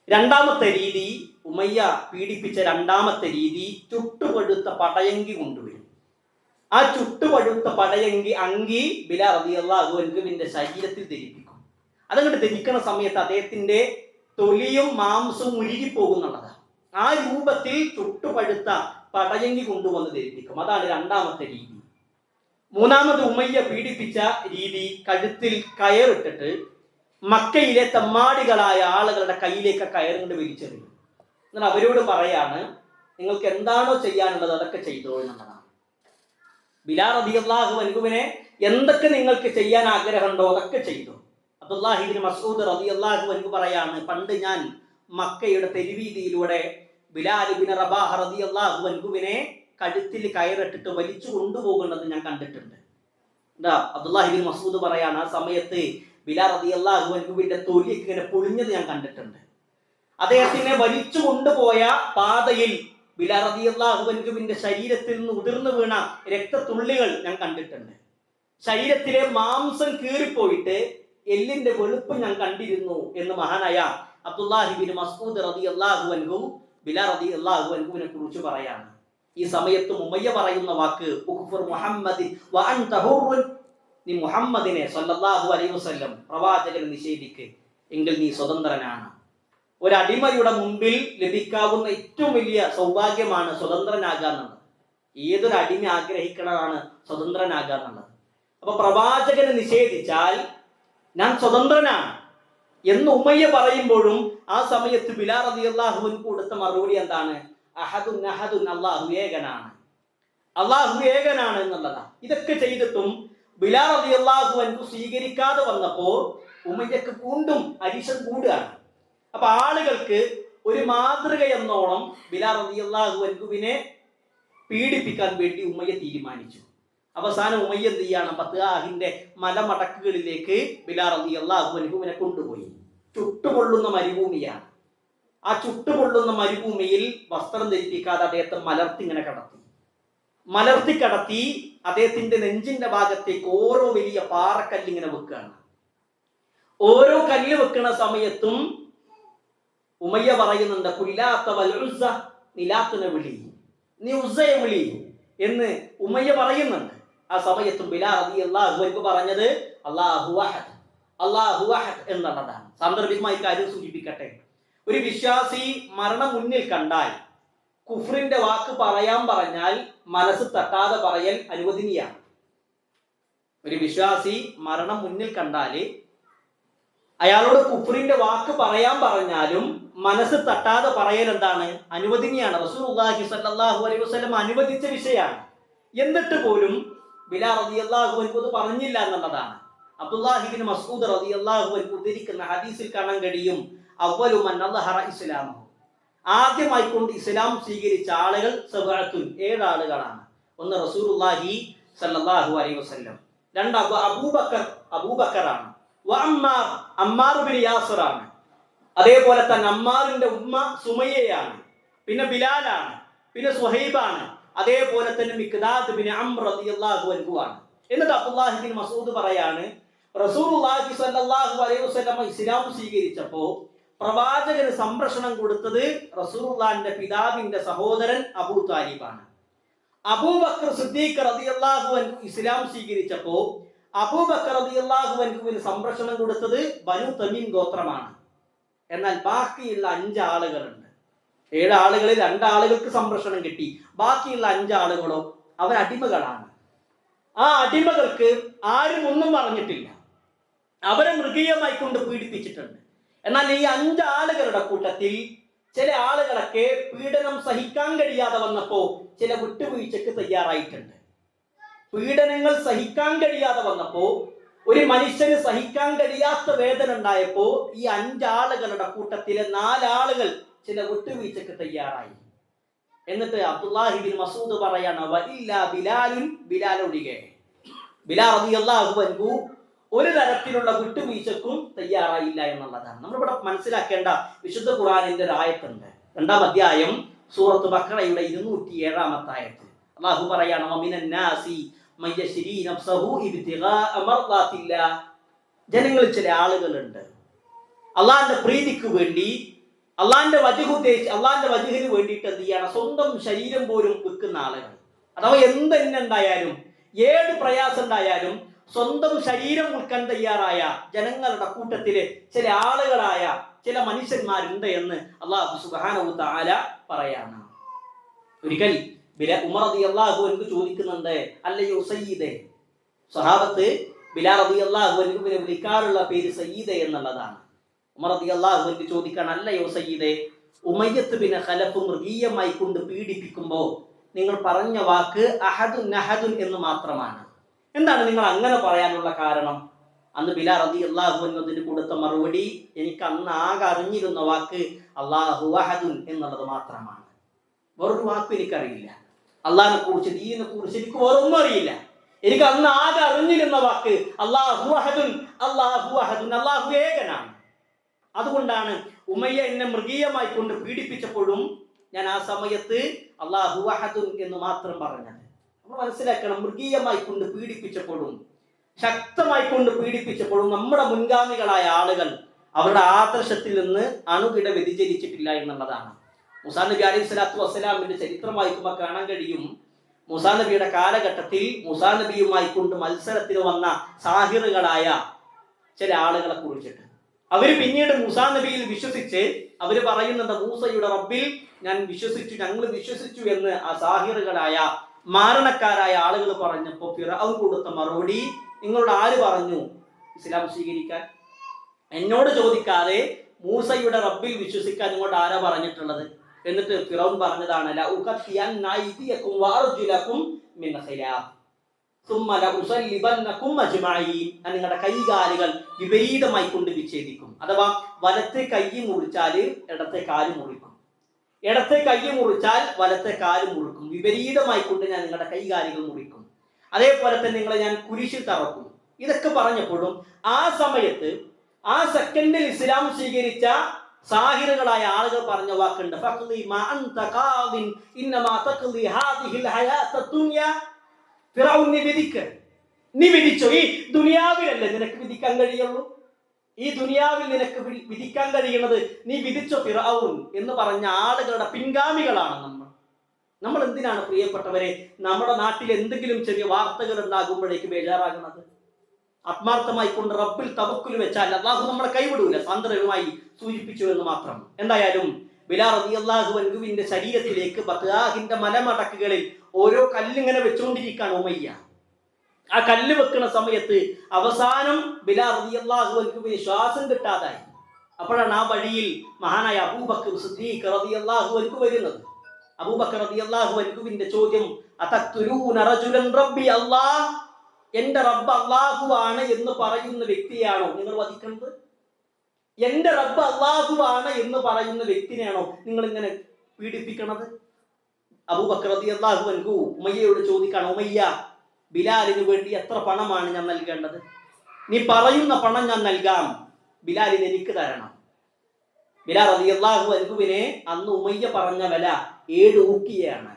രണ്ടാമത്തെ രീതി, ഉമയ്യ പീഡിപ്പിച്ച രണ്ടാമത്തെ രീതി, ചുട്ടുപഴുത്ത പടയങ്കി കൊണ്ടുവരും. ആ ചുട്ടുപഴുത്ത പടയങ്കി അങ്കി ബിലാൽ റളിയല്ലാഹു അൻഹുവിന്റെ ശരീരത്തിൽ ധരിപ്പിക്കും. അതങ്ങോട്ട് ധരിക്കുന്ന സമയത്ത് അദ്ദേഹത്തിന്റെ തൊലിയും മാംസവും ഉരുകിപ്പോകുന്നുള്ളതാണ്. ആ രൂപത്തിൽ ചുട്ടുപഴുത്ത പടയങ്കി കൊണ്ടുവന്ന് ധരിപ്പിക്കും. അതാണ് രണ്ടാമത്തെ രീതി. മൂന്നാമത് ഉമയ്യ പീഡിപ്പിച്ച രീതി, കഴുത്തിൽ കയറിട്ടിട്ട് മക്കയിലെ തെമ്മാടികളായ ആളുകളുടെ കയ്യിലേക്ക് കയറുകൊണ്ട് വലിച്ചെറിയും. എന്നാൽ അവരോട് പറയാണ്, നിങ്ങൾക്ക് എന്താണോ ചെയ്യാനുള്ളത് അതൊക്കെ ചെയ്തോ എന്നുള്ളതാണ്. ബിലാൽ റളിയല്ലാഹു അൻഹുവിനെ എന്തൊക്കെ നിങ്ങൾക്ക് ചെയ്യാൻ ആഗ്രഹമുണ്ടോ അതൊക്കെ ചെയ്തു. അബ്ദുല്ലാഹി ഇബ്നു മസ്ഊദ് റളിയല്ലാഹു അൻഹു പറയാണ്, പണ്ട് ഞാൻ മക്കയുടെ തെരുവീതിയിലൂടെ ബിലാൽ ഇബ്നു റബാഹ റളിയല്ലാഹു അൻഹുവിനെ കഴുത്തിൽ കയറിട്ടിട്ട് വലിച്ചു കൊണ്ടുപോകുന്നത് ഞാൻ കണ്ടിട്ടുണ്ട്. എന്താ അബ്ദുല്ലാഹി ഇബ്നു മസ്ഊദ് പറയാണ്, ആ സമയത്ത് ബിലാൽ റളിയല്ലാഹു അൻഹുവിന്റെ തൊലിയൊക്കെ ഇങ്ങനെ പൊളിഞ്ഞത് ഞാൻ കണ്ടിട്ടുണ്ട്. അദ്ദേഹത്തിനെ വലിച്ചു കൊണ്ടുപോയ പാതയിൽ ബിലാൽ റളിയല്ലാഹു അൻഹുവിന്റെ ശരീരത്തിൽ നിന്ന് ഉതിർന്നു വീണ രക്തത്തുള്ളികൾ ഞാൻ കണ്ടിട്ടുണ്ട്. ശരീരത്തിലെ മാംസം കീറിപ്പോയിട്ട് എല്ലിന്റെ വെളുപ്പ് ഞാൻ കണ്ടിരുന്നു എന്ന് മഹാനായ അബ്ദുല്ലാഹി ബിൻ മസ്ഊദ് റളിയല്ലാഹു അൻഹു ബിലാൽ റളിയല്ലാഹു അൻഹുവിനെ കുറിച്ച് പറയാണ്. ഈ സമയത്ത് ഉമയ്യ പറയുന്ന വാക്ക് ഉഖ്ഫുർ മുഹമ്മദിൻ വ അൻത ഹുർറുൻ, നീ മുഹമ്മദിനെ സല്ലല്ലാഹു അലൈഹി വസല്ലം പ്രവാചകനെ നിഷേധിക്ക്, എങ്കിൽ നീ സ്വതന്ത്രനാണ്. ഒരു അടിമയുടെ മുമ്പിൽ ലഭിക്കാവുന്ന ഏറ്റവും വലിയ സൗഭാഗ്യമാണ് സ്വതന്ത്രനാകുക എന്നുള്ളത്. ഏതൊരു അടിമ ആഗ്രഹിക്കണതാണ് സ്വതന്ത്രനാകുക എന്നുള്ളത്. അപ്പൊ പ്രവാചകനെ നിഷേധിച്ചാൽ ഞാൻ സ്വതന്ത്രനാണ് എന്ന് ഉമയ്യ പറയുമ്പോഴും ആ സമയത്ത് ബിലാൽ റളിയല്ലാഹു അൻഹു കൊടുത്ത മറുപടി എന്താണ്? അഹദുൻ അഹദുൻ, അല്ലാഹു ഏകനാണ്, അല്ലാഹു ഏകനാണ് എന്നുള്ളതാണ്. ഇതൊക്കെ ചെയ്തിട്ടും ബിലാൽ റളിയല്ലാഹു അൻഹു സ്വീകരിക്കാതെ വന്നപ്പോൾ ഉമയ്യക്ക് വീണ്ടും അരിശം കൂടുകയാണ്. അപ്പൊ ആളുകൾക്ക് ഒരു മാതൃക എന്നോണം ബിലാൽ റളിയല്ലാഹു അൻഹുവിനെ പീഡിപ്പിക്കാൻ വേണ്ടി ഉമയ്യ തീരുമാനിച്ചു. അവസാനം ഉമയ്യ എന്ത് ചെയ്യാണ്? ബത്ഹാഹിന്റെ മലമടക്കുകളിലേക്ക് ബിലാൽ റളിയല്ലാഹു അൻഹുവിനെ കൊണ്ടുപോയി. ചുട്ടുപൊള്ളുന്ന മരുഭൂമിയാണ്. ആ ചുട്ടുപൊള്ളുന്ന മരുഭൂമിയിൽ വസ്ത്രം ധരിപ്പിക്കാതെ അദ്ദേഹത്തെ മലർത്തി കടത്തി അദ്ദേഹത്തിന്റെ നെഞ്ചിന്റെ ഭാഗത്തേക്ക് ഓരോ വലിയ പാറക്കല്ലിങ്ങനെ വെക്കുകയാണ്. ഓരോ കല്ല് വെക്കുന്ന സമയത്തും ഉമയ്യ പറയുന്നുണ്ട്, കുല്ലാത്ത വൽ ഉസ്സ, നിലാത്തിനെ വിളി, നീ ഉസ്സയെ വിളി എന്ന് ഉമയ്യ പറയുന്നുണ്ട്. ആ സമയത്തും ബിലാൽ റളിയല്ലാഹു അൻഹു പറഞ്ഞത് അല്ലാഹു അഹദ്, അല്ലാഹു അഹദ് എന്നുള്ളതാണ്. സാന്ദർഭികമായി കാര്യം സൂചിപ്പിക്കട്ടെ, ഒരു വിശ്വാസി മരണം മുന്നിൽ കണ്ടാൽ കുഫ്രിന്റെ വാക്ക് പറയാൻ പറഞ്ഞാൽ മനസ്സ് തട്ടാതെ പറയൽ അനുവദനീയാണ്. ഒരു വിശ്വാസി മരണം മുന്നിൽ കണ്ടാൽ അയാളോട് കുഫ്രിന്റെ വാക്ക് പറയാൻ പറഞ്ഞാലും മനസ്സ് തട്ടാതെ പറയൽ എന്താണ്? അനുവദനീയാണ്. റസൂലുള്ളാഹി സ്വല്ലല്ലാഹു അലൈഹി വസല്ലം അനുവദിച്ച വിഷയമാണ്. എന്നിട്ട് പോലും ബിലാൽ റളിയല്ലാഹു അൻഹു അത് പറഞ്ഞില്ല എന്നുള്ളതാണ്. അബ്ദുല്ലാഹി ബിൻ മസ്ഊദ് റളിയല്ലാഹു അൻഹു ഉദ്ധരിക്കുന്ന ഹദീസിൽ കാണാൻ കഴിയും, അവ്വലു മൻ അദ്ഹറ ഇസ്ലാമഹു, ആദ്യമായി കൊണ്ട് ഇസ്ലാം സ്വീകരിച്ച ആളുകൾ സബഅത്തുൻ, 7 ആളുകളാണ്. ഒന്ന് റസൂലുള്ളാഹി സ്വല്ലല്ലാഹു അലൈഹി വസല്ലം, രണ്ട് അബൂബക്കറാണ്, അമ്മാർ ബിൻ യാസിറാണ്, അതേപോലെ തന്നെ അമ്മാറിന്റെ ഉമ്മ സുമയ്യയാണ്, പിന്നെ ബിലാലാണ്, പിന്നെ സുഹൈബാണ്, അതേപോലെ തന്നെ മിഖ്ദാദ് ബിൻ അംർ റളിയല്ലാഹു അൻഹു ആണ്. എന്നിട്ട് അബ്ദുല്ലാഹി ബിൻ മസ്ഊദ് പറയാണ്, റസൂലുള്ളാഹി സ്വല്ലല്ലാഹു അലൈഹി വസല്ലം ഇസ്ലാം സ്വീകരിച്ചപ്പോൾ പ്രവാചകന് സംരക്ഷണം കൊടുത്തത് റസൂലുള്ളാഹിന്റെ പിതാവിന്റെ സഹോദരൻ അബൂ താലിബാണ്. അബൂബക്കർ സിദ്ദീഖ് റളിയല്ലാഹു അൻഹു ഇസ്ലാം സ്വീകരിച്ചപ്പോൾ അബൂബക്കർ റളിയല്ലാഹു അൻഹുവിന് സംരക്ഷണം കൊടുത്തത് ബനു തമീം ഗോത്രമാണ്. എന്നാൽ ബാക്കിയുള്ള 5 ആളുകളുണ്ട്. 7 ആളുകളിൽ 2 ആളുകൾക്ക് സംരക്ഷണം കിട്ടി. ബാക്കിയുള്ള 5 ആളുകളോ അവർ അടിമകളാണ്. ആ അടിമകൾക്ക് ആരും ഒന്നും പറഞ്ഞിട്ടില്ല. അവരെ മൃഗീയമായി കൊണ്ട് പീഡിപ്പിച്ചിട്ടുണ്ട്. എന്നാൽ ഈ 5 ആളുകളുടെ കൂട്ടത്തിൽ ചില ആളുകളൊക്കെ പീഡനം സഹിക്കാൻ കഴിയാതെ വന്നപ്പോ ചില വിട്ടുവീഴ്ചക്ക് തയ്യാറായിട്ടുണ്ട്. പീഡനങ്ങൾ സഹിക്കാൻ കഴിയാതെ വന്നപ്പോ, ഒരു മനുഷ്യന് സഹിക്കാൻ കഴിയാത്ത വേദന ഉണ്ടായപ്പോ ഈ 5 ആളുകളുടെ കൂട്ടത്തിലെ 4 ആളുകൾ ചില വിട്ടുവീഴ്ചക്ക് തയ്യാറായി. എന്നിട്ട് അബ്ദുല്ലാഹി ബിൻ മസ്ഊദ് പറയാണ്, വഇല്ലാ ബിലാലുൻ, ബിലാൽ ഒഴികെ ബിലാൽ റളിയല്ലാഹു അൻഹു ഒരു തരത്തിലുള്ള വിട്ടുവീഴ്ചക്കും തയ്യാറായില്ല എന്നുള്ളതാണ്. നമ്മളിവിടെ മനസ്സിലാക്കേണ്ട വിശുദ്ധ ഖുർആനിന്റെ ഒരു ആയത്തുണ്ട്. 2-ാം അധ്യായം സൂറത്ത് ബഖറയുടെ 207-ാമത്തെ ആയത്ത് അല്ലാഹു പറയാണ്, വമിനൻ നാസി മയ്യശ്രീ നഫ്സഹു ഇബ്തിഗാഅ മർളാത്തില്ലാ, ജനങ്ങളിൽ ചില ആളുകളുണ്ട് അള്ളാഹിന്റെ പ്രീതിക്ക് വേണ്ടി, അള്ളാഹിന്റെ വജ്ഹിന് വേണ്ടിയിട്ട് എന്ത് ചെയ്യണം? സ്വന്തം ശരീരം പോലും വിൽക്കുന്ന ആളുകൾ. അഥവാ എന്തുണ്ടായാലും, ഏത് പ്രയാസം ഉണ്ടായാലും സ്വന്തം ശരീരം വിൽക്കാൻ തയ്യാറായ ജനങ്ങളുടെ കൂട്ടത്തില് ചില ആളുകളായ ചില മനുഷ്യന്മാരുണ്ട് എന്ന് അല്ലാഹു സുബ്ഹാനഹു വ തആല പറയാണ്. ഒരിക്കൽ ഉമർ റളിയല്ലാഹു അൻഹു ചോദിക്കുന്നുണ്ട്, അല്ലയോ സയ്യിദേ, സ്വഹാബത്ത് ബിലാൽ റളിയല്ലാഹു അൻഹുവിനെ വിളിക്കാറുള്ള പേര് സയ്യിദേ എന്നുള്ളതാണ്. ഉമർ റളിയല്ലാഹു അൻഹു ചോദിക്കാൻ, അല്ലയോ സയ്യിദേ, ഉമയ്യത്ത് ബിൻ ഖലഫ് മൃഗീയമായി കൊണ്ട് പീഡിപ്പിക്കുമ്പോ നിങ്ങൾ പറഞ്ഞ വാക്ക് അഹദുൻ അഹദുൻ എന്ന് മാത്രമാണ്. എന്താണ് നിങ്ങൾ അങ്ങനെ പറയാനുള്ള കാരണം? അന്ന് ബിലാൽ റളിയല്ലാഹു അൻഹു അതിന് കൊടുത്ത മറുപടി, എനിക്ക് അന്ന് ആകെ അറിഞ്ഞിരുന്ന വാക്ക് അല്ലാഹു അഹദുൻ എന്നുള്ളത് മാത്രമാണ്. വേറൊരു വാക്കും എനിക്കറിയില്ല. അള്ളാഹിനെ കുറിച്ച്, ദീനിനെ കുറിച്ച് എനിക്ക് വേറൊന്നും അറിയില്ല. എനിക്ക് അന്ന് ആകെ അറിഞ്ഞിരുന്ന വാക്ക് അല്ലാഹു അഹദുൻ, അല്ലാഹു അഹദുൻ, അല്ലാഹു ഏകനാണ്. അതുകൊണ്ടാണ് ഉമയ്യ എന്നെ മൃഗീയമായി കൊണ്ട് പീഡിപ്പിച്ചപ്പോഴും ഞാൻ ആ സമയത്ത് അല്ലാഹു അഹദുൻ എന്ന് മാത്രം പറഞ്ഞത്. നമ്മൾ മനസ്സിലാക്കണം, മൃഗീയമായി കൊണ്ട് പീഡിപ്പിച്ചപ്പോഴും ശക്തമായി കൊണ്ട് പീഡിപ്പിച്ചപ്പോഴും നമ്മുടെ മുൻഗാമികളായ ആളുകൾ അവരുടെ ആദർശത്തിൽ നിന്ന് അണുകിട വ്യതിചലിച്ചിട്ടില്ല എന്നുള്ളതാണ്. മൂസാ നബി അലൈഹി സ്വലാത്തു വസ്സലാമിന്റെ ചരിത്രം വായിക്കുമ്പോൾ കാണാൻ കഴിയും, മൂസാ നബിയുടെ കാലഘട്ടത്തിൽ മൂസാ നബിയുമായി കൊണ്ട് മത്സരത്തിന് വന്ന സാഹിറുകളായ ചില ആളുകളെ കുറിച്ചിട്ട് അവര് പിന്നീട് മൂസാ നബിയിൽ വിശ്വസിച്ച് അവര് പറയുന്നുണ്ട്, മൂസയുടെ റബ്ബിൽ ഞാൻ വിശ്വസിച്ചു, ഞങ്ങൾ വിശ്വസിച്ചു എന്ന് ആ സാഹിറുകളായ മാരണക്കാരായ ആളുകൾ പറഞ്ഞപ്പോൾ ഫിർഔൻ കൊടുത്ത മറുപടി, നിങ്ങളോട് ആര് പറഞ്ഞു ഇസ്ലാം സ്വീകരിക്കാൻ? എന്നോട് ചോദിക്കാതെ മൂസയുടെ റബ്ബിൽ വിശ്വസിക്കാൻ നിങ്ങളോട് ആരാ പറഞ്ഞിട്ടുള്ളത്? എന്നിട്ട് ഫിറൗൻ പറഞ്ഞതാണ്, നിങ്ങളുടെ കൈകാലുകൾ വിപരീതമായി കൊണ്ട് വിച്ഛേദിക്കും. അഥവാ വലത്തെ കൈ മുറിച്ചാൽ ഇടത്തെ കാല് മുറിക്കും, ഇടത്തെ കൈ മുറിച്ചാൽ വലത്തെ കാല് മുറിക്കും, വിപരീതമായി കൊണ്ട് ഞാൻ നിങ്ങളുടെ കൈകാലുകൾ മുറിക്കും, അതേപോലെ തന്നെ നിങ്ങളെ ഞാൻ കുരിശിൽ തറക്കും. ഇതൊക്കെ പറഞ്ഞപ്പോഴും ആ സമയത്ത് ആ സെക്കൻഡിൽ ഇസ്ലാം സ്വീകരിച്ച സാഹിറുകളായ ആളുകൾ പറഞ്ഞ വാക്കുണ്ട്, നീ വിധിച്ചോ, ഈ ദുനിയാവിലല്ലേ നിനക്ക് വിധിക്കാൻ കഴിയുള്ളൂ, ഈ ദുനിയാവിൽ നിനക്ക് വിധിക്കാൻ കഴിയുന്നത് നീ വിധിച്ചോ ഫിറഔൻ എന്ന് പറഞ്ഞ ആളുകളുടെ പിൻഗാമികളാണ് നമ്മൾ എന്തിനാണ് പ്രിയപ്പെട്ടവരെ നമ്മുടെ നാട്ടിൽ എന്തെങ്കിലും ചെറിയ വാർത്തകൾ ഉണ്ടാകുമ്പോഴേക്ക് ബേജാറാകുന്നത്? ആത്മാർത്ഥമായി കൊണ്ട് റബ്ബിൽ തവക്കുൽ വെച്ചാൽ അള്ളാഹു നമ്മളെ കൈവിടൂല, സാന്ദ്രവുമായി സൂചിപ്പിച്ചു എന്ന് മാത്രം. എന്തായാലും ബിലാൽ റളിയല്ലാഹു അൻഹുവിന്റെ ശരീരത്തിലേക്ക് ബത്ആഹിന്റെ മലമടക്കുകളിൽ ഓരോ കല്ലിങ്ങനെ വെച്ചുകൊണ്ടിരിക്കുകയാണ് ഉമയ്യ. ആ കല്ല് വെക്കുന്ന സമയത്ത് അവസാനം ബിലാൽ റളിയല്ലാഹു അൻഹുവിന് ശ്വാസം കിട്ടാതായി. അപ്പോഴാണ് ആ വഴിയിൽ മഹാനായ അബൂബക്കർ സിദ്ദീഖ് റളിയല്ലാഹു അൻഹു വരുന്നത്. അബൂബക്കർ റളിയല്ലാഹു അൻഹുവിന്റെ ചോദ്യം, അതഖ്തുലൂന റജുലൻ റബ്ബി അല്ലാഹ്, എന്റെ റബ്ബ് അല്ലാഹു ആണ് എന്ന് പറയുന്ന വ്യക്തിയാണോ നിങ്ങൾ വധിക്കുന്നത്? എന്റെ റബ്ബ് അല്ലാഹു ആണ് എന്ന് പറയുന്ന വ്യക്തിനെയാണോ നിങ്ങൾ ഇങ്ങനെ പീഡിപ്പിക്കണത്? അബൂബക്കർ റളിയല്ലാഹു അൻഹു ഉമയ്യയോട് ചോദിക്കാണ്, ഉമയ്യ, ബിലാലിന് വേണ്ടി എത്ര പണമാണ് ഞാൻ നൽകേണ്ടത്? നീ പറയുന്ന പണം ഞാൻ നൽകാം, ബിലാലിന് എനിക്ക് തരണം. ബിലാൽ റളിയല്ലാഹു അൻഹുവിനെ അന്ന് ഉമയ്യ പറഞ്ഞ വില 7 ഊക്കിയാണ്.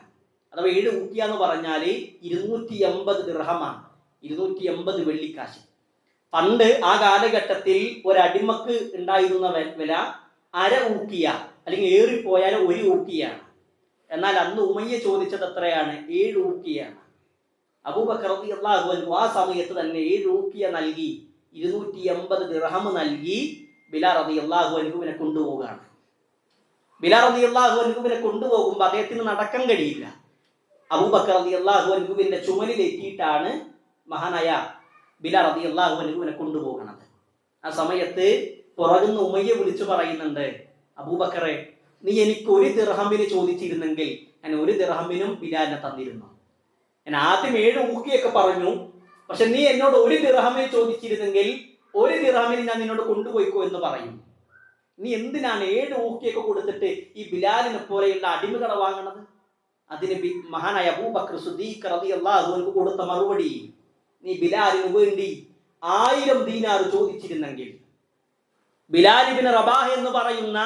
അഥവാ 7 ഊക്കിയ എന്ന് പറഞ്ഞാല് 280 ദിർഹമാണ്, 280 വെള്ളിക്കാശ്. പണ്ട് ആ കാലഘട്ടത്തിൽ ഒരടിമക്ക് ഉണ്ടായിരുന്ന വില 1/2 ഊക്കിയ, അല്ലെങ്കിൽ ഏറിപ്പോയാൽ 1 ഊക്കിയാണ്. എന്നാൽ അന്ന് ഉമയ്യ ചോദിച്ചത് എത്രയാണ്? 7 ഊക്കിയാണ്. അബൂബക്കർ റളിയല്ലാഹു അൻഹു ആ സമയത്ത് തന്നെ 7 ഊക്കിയ നൽകി 280 ദിർഹം നൽകി ബിലാൽ റളിയല്ലാഹു അൻഹുവിനെ കൊണ്ടുപോവുകയാണ്. ബിലാൽ റളിയല്ലാഹു അൻഹുവിനെ കൊണ്ടുപോകുമ്പോൾ അദ്ദേഹത്തിന് നടക്കാൻ കഴിയില്ല. അബൂബക്കർ റളിയല്ലാഹു അൻഹുവിന്റെ ചുമലിലെത്തിയിട്ടാണ് മഹാനായ ബിലാൽ റളിയല്ലാഹു അൻഹുവിനെ കൊണ്ടുപോകുന്നത്. ആ സമയത്ത് പുറകുന്ന ഉമയ്യ വിളിച്ചു പറയുന്നുണ്ട്, അബൂബക്കറെ, നീ എനിക്ക് 1 ദിർഹമിന് ചോദിച്ചിരുന്നെങ്കിൽ ഞാൻ 1 ദിർഹമിനും ബിലാലിനെ തന്നിരുന്നു. ഞാൻ ആദ്യം 7 ഊക്കിയൊക്കെ പറഞ്ഞു, പക്ഷെ നീ എന്നോട് 1 ദിർഹമിന് ചോദിച്ചിരുന്നെങ്കിൽ 1 ദിർഹമിന് ഞാൻ നിന്നോട് കൊണ്ടുപോയിക്കോ എന്ന് പറയും. നീ എന്തിനാണ് 7 ഊക്കിയൊക്കെ കൊടുത്തിട്ട് ഈ ബിലാലിനെ പോലെയുള്ള അടിമകളെ വാങ്ങണത്? അതിന് മഹാനായ അബൂബക്കർ സിദ്ദീഖ് റളിയല്ലാഹു അൻഹു കൊടുത്ത മറുപടി, നീ ബിലാലിന് വേണ്ടി 1000 ദീനാർ ചോദിച്ചിരുന്നെങ്കിൽ, ബിലാൽ ഇബ്നു റബാഹ് എന്ന് പറയുന്ന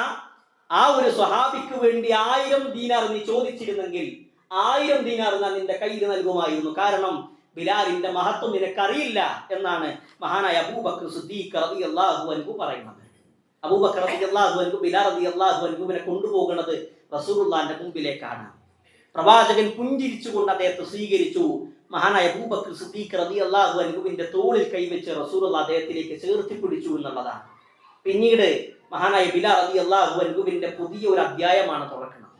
ആ ഒരു സ്വഹാബിക്ക് വേണ്ടി 1000 ദീനാർ നീ ചോദിച്ചിരുന്നെങ്കിൽ 1000 ദീനാർ ഞാൻ നിന്റെ കയ്യിൽ നൽകുമായിരുന്നു. കാരണം ബിലാലിന്റെ മഹത്വം നിനക്കറിയില്ല എന്നാണ് മഹാനായ അബൂബക്കർ സിദ്ദീഖ് റളിയല്ലാഹു അൻഹു പറയുന്നത്. അബൂബക്കർ റളിയല്ലാഹു അൻഹു ബിലാൽ റളിയല്ലാഹു അൻഹുവിനെ കൊണ്ടുപോകുന്നത് റസൂലുള്ളാഹിന്റെ മുമ്പിലേക്കാണ്. പ്രവാചകൻ പുഞ്ചിരിച്ചുകൊണ്ട് അദ്ദേഹത്തെ സ്വീകരിച്ചു. മഹാനായ അബൂബക്കർ സിദ്ദീഖ് റളിയല്ലാഹു അൻഹുവിന്റെ തോളിൽ കൈവച്ച് റസൂലുള്ളാഹി അദ്ദേഹത്തിലേക്ക് ചേർത്തി പിടിച്ചു എന്നുള്ളതാണ്. പിന്നീട് മഹാനായ ബിലാൽ റളിയല്ലാഹു അൻഹുവിന്റെ പുതിയ ഒരു അധ്യായമാണ് തുറക്കുന്നത്.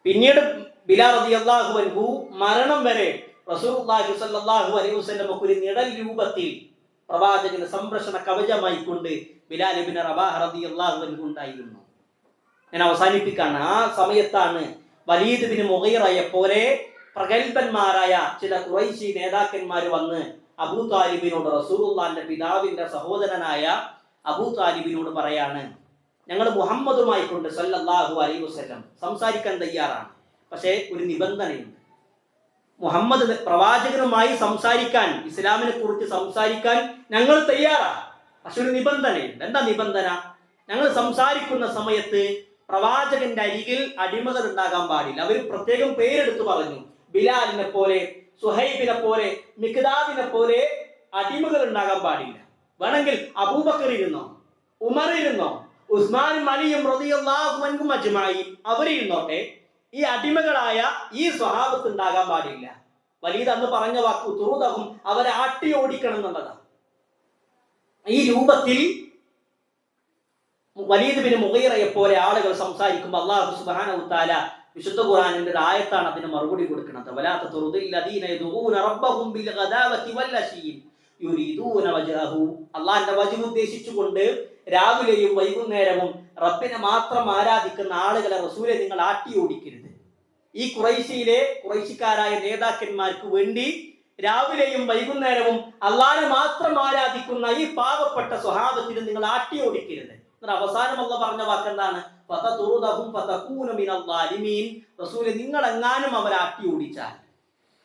പിന്നീട് ബിലാൽ റളിയല്ലാഹു അൻഹു മരണം വരെ റസൂലുള്ളാഹി സ്വല്ലല്ലാഹു അലൈഹി വസല്ലമക്ക് ഒരു നിഴൽ രൂപത്തിൽ പ്രവാചകന് സംരക്ഷണ കവചമായി കൊണ്ട് ബിലാൽ ഇബ്നു റബാഹ് റളിയല്ലാഹു അൻഹു ഉണ്ടായിരുന്നു. ഞാൻ അവസാനിപ്പിക്കാണ്. ആ സമയത്താണ് വലീദ് ബിൻ മുഗീറയെ പോലെ പ്രഗത്ഭന്മാരായ ചില ഖുറൈശി നേതാക്കന്മാർ വന്ന് അബൂ താലിബിനോട്, റസൂലുള്ളാഹിന്റെ പിതാവിന്റെ സഹോദരനായ അബൂ താലിബിനോട് പറയാണ്, ഞങ്ങൾ മുഹമ്മദുമായി കൊണ്ട് സല്ലല്ലാഹു അലൈഹി വസല്ലം സംസാരിക്കാൻ തയ്യാറാണ്, പക്ഷേ ഒരു നിബന്ധനയുണ്ട്. മുഹമ്മദ് പ്രവാചകനുമായി സംസാരിക്കാൻ, ഇസ്ലാമിനെ കുറിച്ച് സംസാരിക്കാൻ ഞങ്ങൾ തയ്യാറാണ്, പക്ഷെ ഒരു നിബന്ധനയുണ്ട്. എന്താ നിബന്ധന? ഞങ്ങൾ സംസാരിക്കുന്ന സമയത്ത് പ്രവാചകന്റെ അരികിൽ അടിമകൾ ഉണ്ടാകാൻ പാടില്ല. അവർ പ്രത്യേകം പേരെടുത്ത് പറഞ്ഞു, ബിലാലിനെ പോലെ, സുഹൈബിനെ പോലെ, മിഖ്ദാദിനെ പോലെ അടിമകൾ ഉണ്ടാകാൻ പാടില്ല. വേണമെങ്കിൽ അബൂബക്കർ ഇരുന്നോ, ഉമർ ഇരുന്നോ, ഉസ്മാനും അലിയും റളിയല്ലാഹു അൻഹും അജ്മഈൻ അവരിരുന്നോട്ടെ. ഈ അടിമകളായ ഈ സ്വഹാബത്ത് ഉണ്ടാകാൻ പാടില്ല. വലീദ് അന്ന് പറഞ്ഞ വാക്ക് തുറുദഹും, അവരെ ആട്ടി ഓടിക്കണം എന്നുള്ളതാണ്. ഈ രൂപത്തിൽ വലീദ് ബിൻ മുഗീറയെ പോലെ ആളുകൾ സംസാരിക്കുമ്പോൾ അല്ലാഹു സുബ്ഹാനഹു വ തആല വിശുദ്ധ ഖുർആനിന്റെ ഒരു ആയത്താണ് അതിന് മറുപടി കൊടുക്കുന്നത്. വലാ തതുറുദിൽ ലദീന യദഊന റബ്ബഹും ബിൽ ഗദാവതി വൽ അശീ യുരീദൂന വജ്ഹഹു. അല്ലാഹുവിന്റെ വജ്ഹ് ഉദ്ദേശിച്ചുകൊണ്ട് രാവിലെയും വൈകുന്നേരവും റബ്ബിനെ മാത്രം ആരാധിക്കുന്ന ആളുകളെ റസൂലെ നിങ്ങൾ ആട്ടി ഓടിക്കരുത്. ഈ ഖുറൈശിക്കാരായ നേതാക്കന്മാർക്ക് വേണ്ടി രാവിലെയും വൈകുന്നേരവും അല്ലാഹുവിനെ മാത്രം ആരാധിക്കുന്ന ഈ പാവപ്പെട്ട സ്വഹാബത്തിനെ നിങ്ങൾ ആട്ടി ഓടിക്കരുത്. അവസാനം അല്ലാഹു പറഞ്ഞ വാക്കെന്താണ്? റസൂലെ, നിങ്ങൾ എങ്ങാനും അവരെ ആട്ടി ഓടിച്ചാൽ,